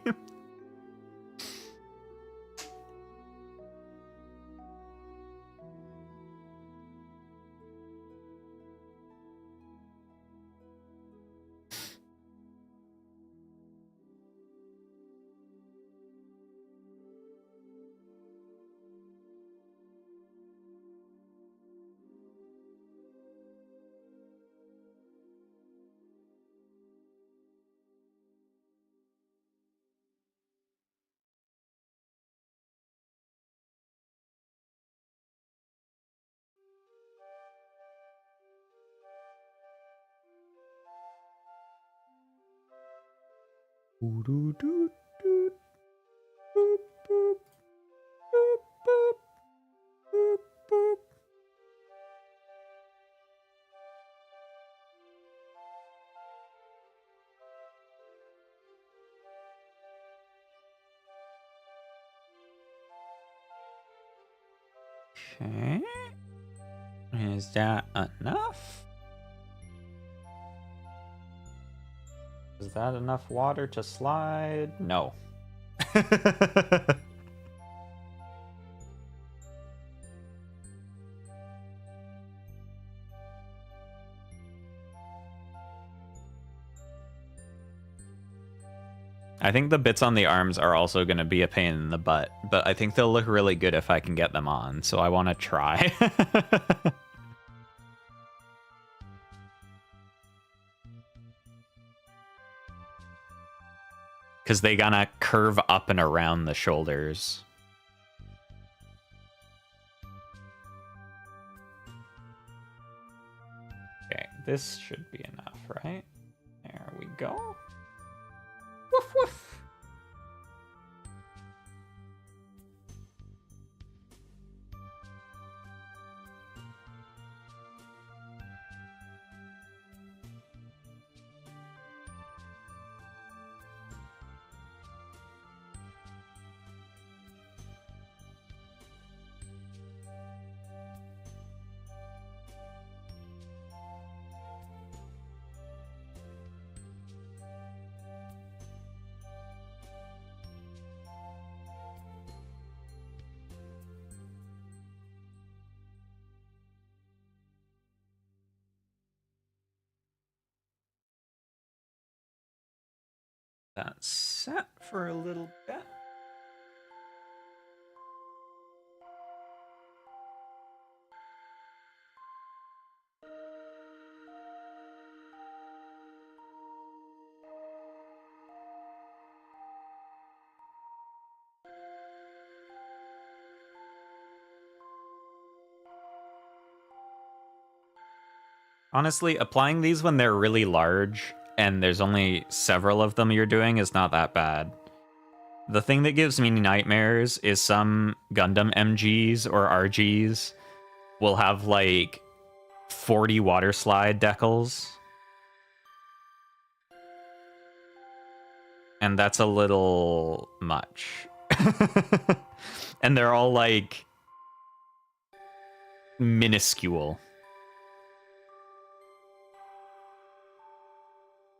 Okay. Is that enough? Is that enough water to slide? No. I think the bits on the arms are also going to be a pain in the butt, but I think they'll look really good if I can get them on, so I want to try. Because they gonna curve up and around the shoulders. Okay, this should be enough, right? There we go. Woof woof. that set for a little bit. Honestly, applying these when they're really large and there's only several of them you're doing is not that bad. The thing that gives me nightmares is some Gundam MGs or RGs will have like 40 water slide decals. And that's a little much. And they're all like minuscule.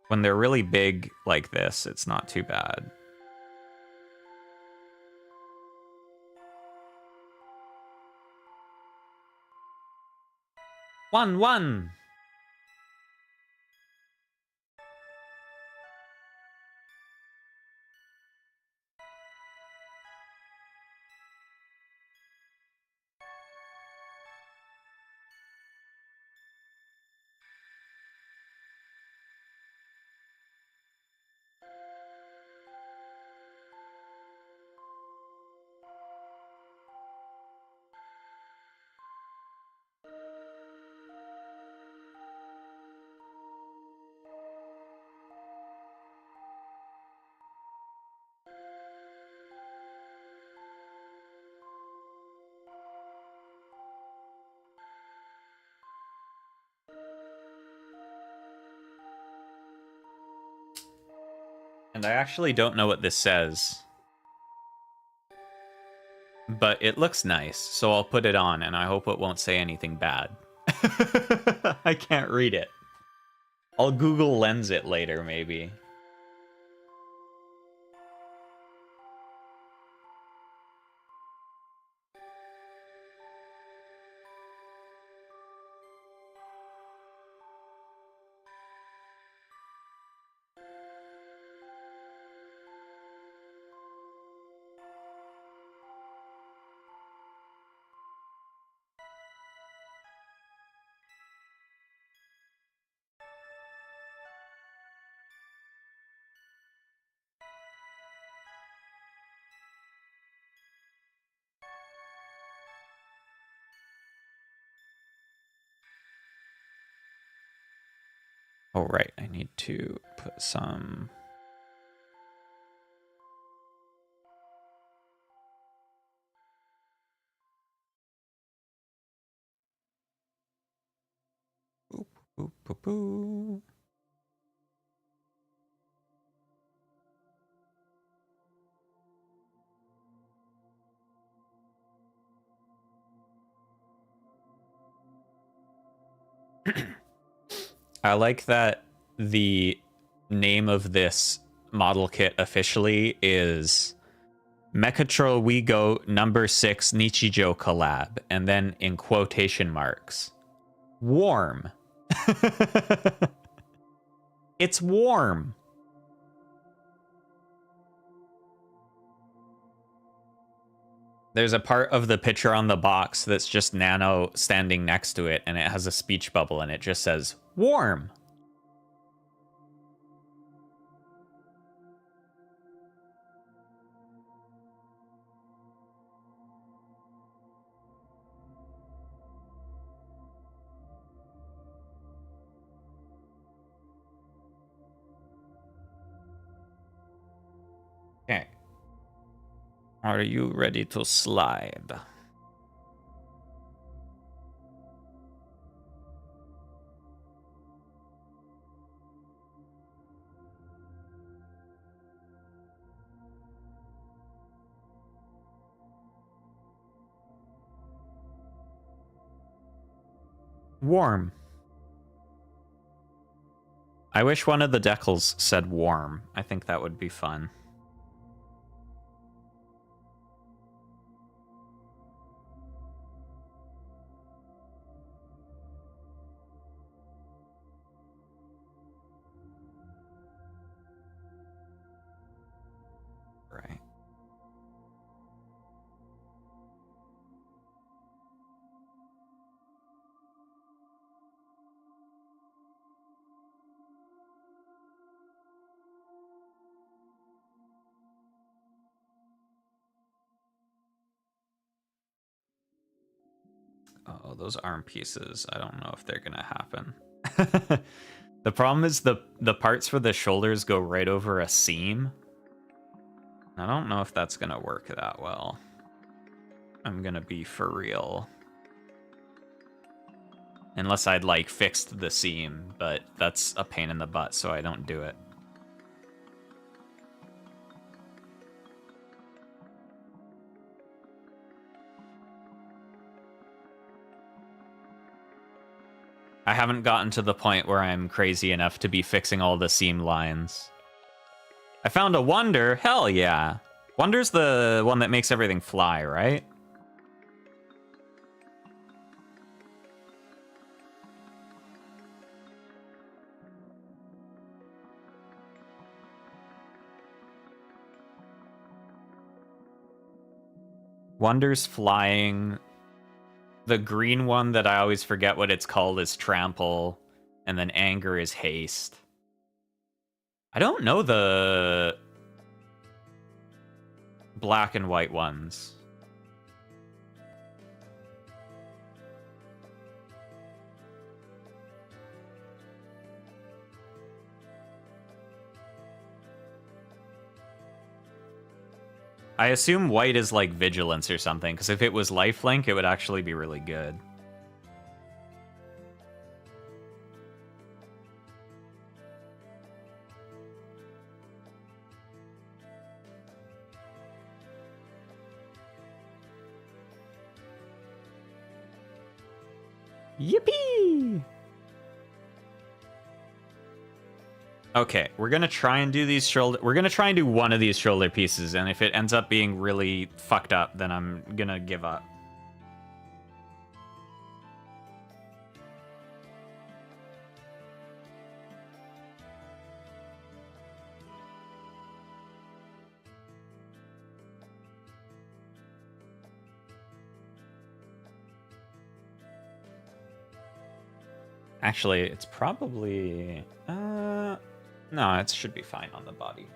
When they're really big like this, it's not too bad. One. And I actually don't know what this says. But it looks nice, so I'll put it on, and I hope it won't say anything bad. I can't read it. I'll Google Lens it later, maybe. Oh, right. I need to put some... Boop, boop, boop, boop. I like that the name of this model kit officially is Mechatro WeGo #6 Nichijou collab, and then in quotation marks, warm. It's warm. There's a part of the picture on the box that's just Nano standing next to it, and it has a speech bubble, and it just says, warm. Okay. Are you ready to slide? Warm. I wish one of the decals said warm. I think that would be fun. Oh, those arm pieces, I don't know if they're gonna happen. The problem is the parts for the shoulders go right over a seam. I don't know if that's gonna work that well. I'm gonna be for real. Unless I'd like fixed the seam, but that's a pain in the butt, so I don't do it. I haven't gotten to the point where I'm crazy enough to be fixing all the seam lines. I found a Wonder, hell yeah. Wonder's the one that makes everything fly, right? Wonder's flying. The green one that I always forget what it's called is Trample, and then Anger is Haste. I don't know the black and white ones. I assume white is like Vigilance or something, because if it was Lifelink, it would actually be really good. Yippee! Okay, we're gonna try and do these shoulder. We're gonna try and do one of these shoulder pieces, and if it ends up being really fucked up, then I'm gonna give up. Actually, it's probably... no, it should be fine on the body.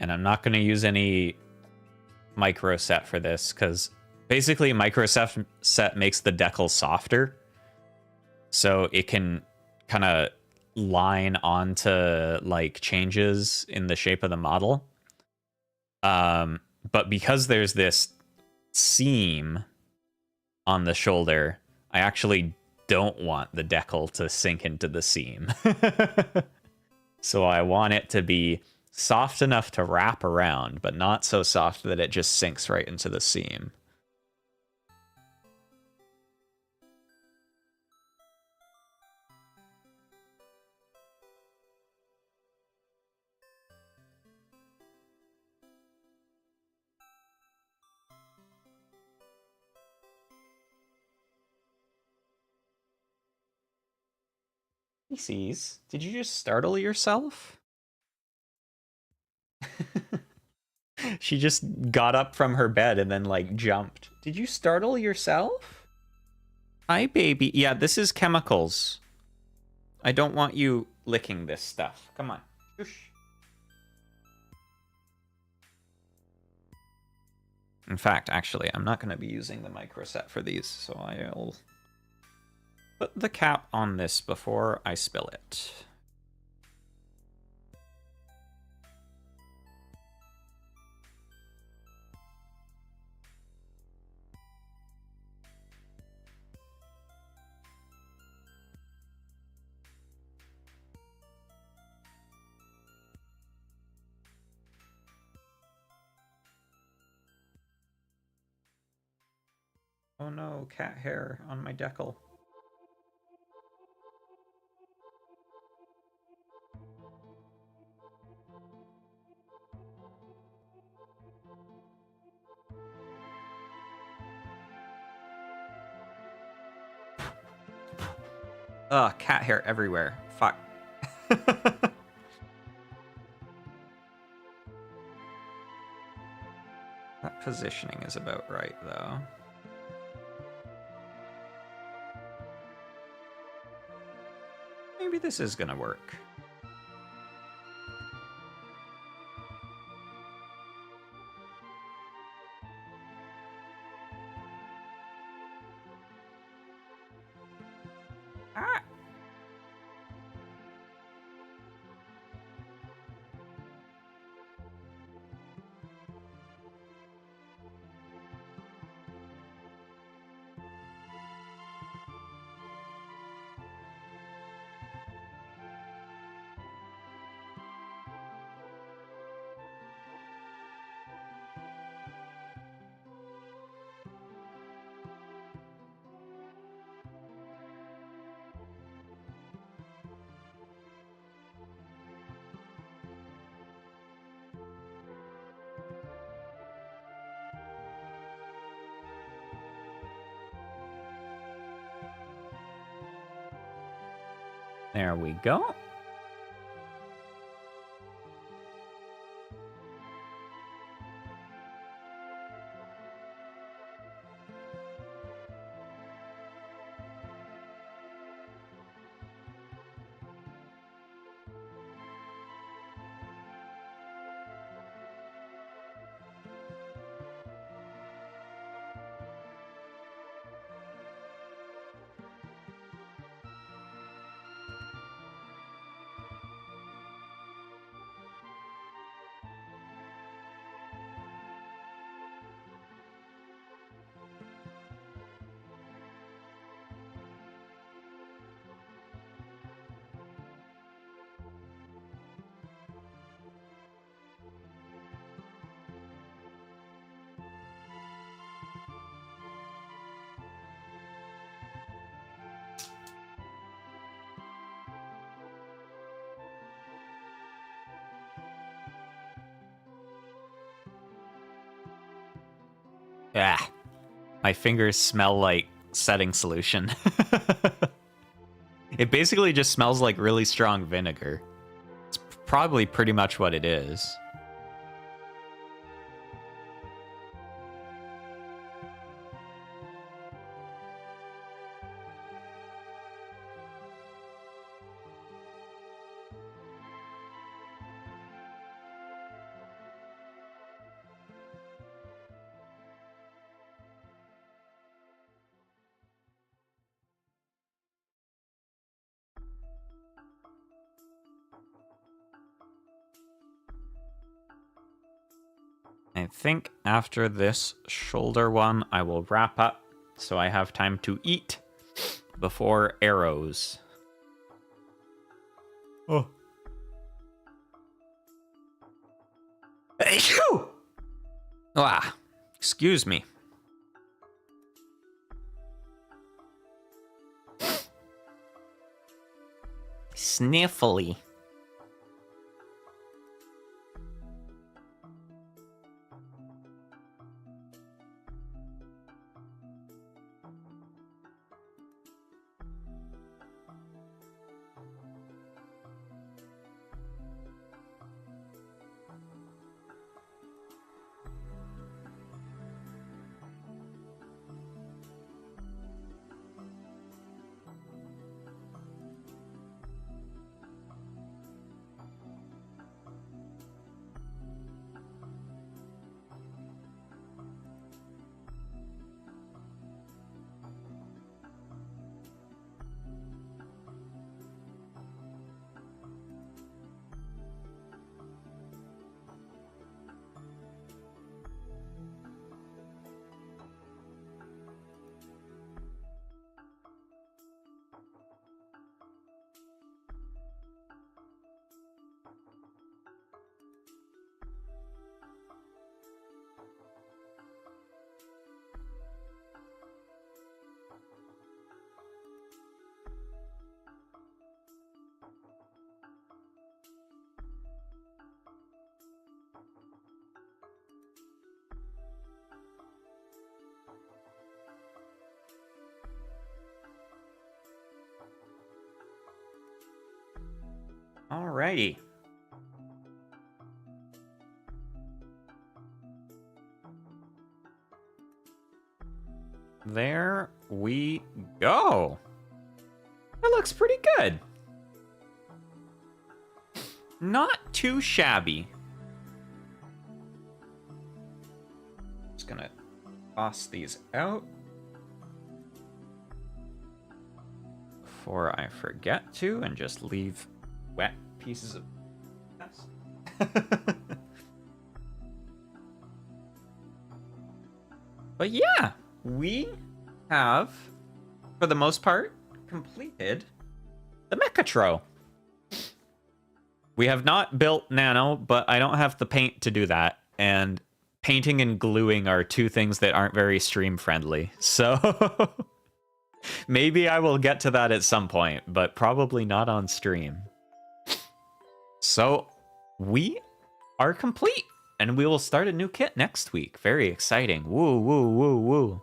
And I'm not going to use any micro set for this, because basically micro set makes the decal softer. So it can kind of line onto like changes in the shape of the model. But because there's this seam on the shoulder, I actually don't want the decal to sink into the seam. So I want it to be soft enough to wrap around, but not so soft that it just sinks right into the seam. Species, did you just startle yourself? She just got up from her bed and then like jumped. Did you startle yourself? Hi, baby. Yeah, this is chemicals. I don't want you licking this stuff. Come on. Shush. In fact, actually, I'm not going to be using the micro set for these, so I'll put the cap on this before I spill it. Oh no, cat hair on my decal. Ugh, cat hair everywhere. Fuck. That positioning is about right, though. Maybe this is gonna work. Ah! There we go. Ah, my fingers smell like setting solution. It basically just smells like really strong vinegar. It's probably pretty much what it is. I think after this shoulder one, I will wrap up so I have time to eat before arrows. Oh. Achoo! Ah, excuse me. Sniffly. Alrighty. There we go. That looks pretty good. Not too shabby. Just gonna toss these out before I forget to, and just leave wet pieces of But yeah, we have, for the most part, completed the Mechatro. We have not built Nano, but I don't have the paint to do that. And painting and gluing are two things that aren't very stream friendly. So maybe I will get to that at some point, but probably not on stream. So we are complete, and we will start a new kit next week. Very exciting. Woo, woo, woo, woo.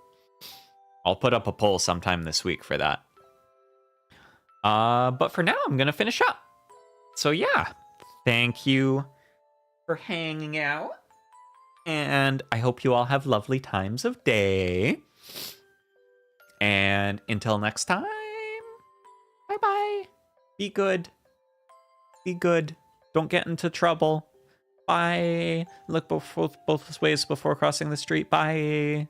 I'll put up a poll sometime this week for that. But for now, I'm going to finish up. So yeah, thank you for hanging out. And I hope you all have lovely times of day. And until next time, bye-bye. Be good. Be good. Don't get into trouble. Bye. Look both ways before crossing the street. Bye.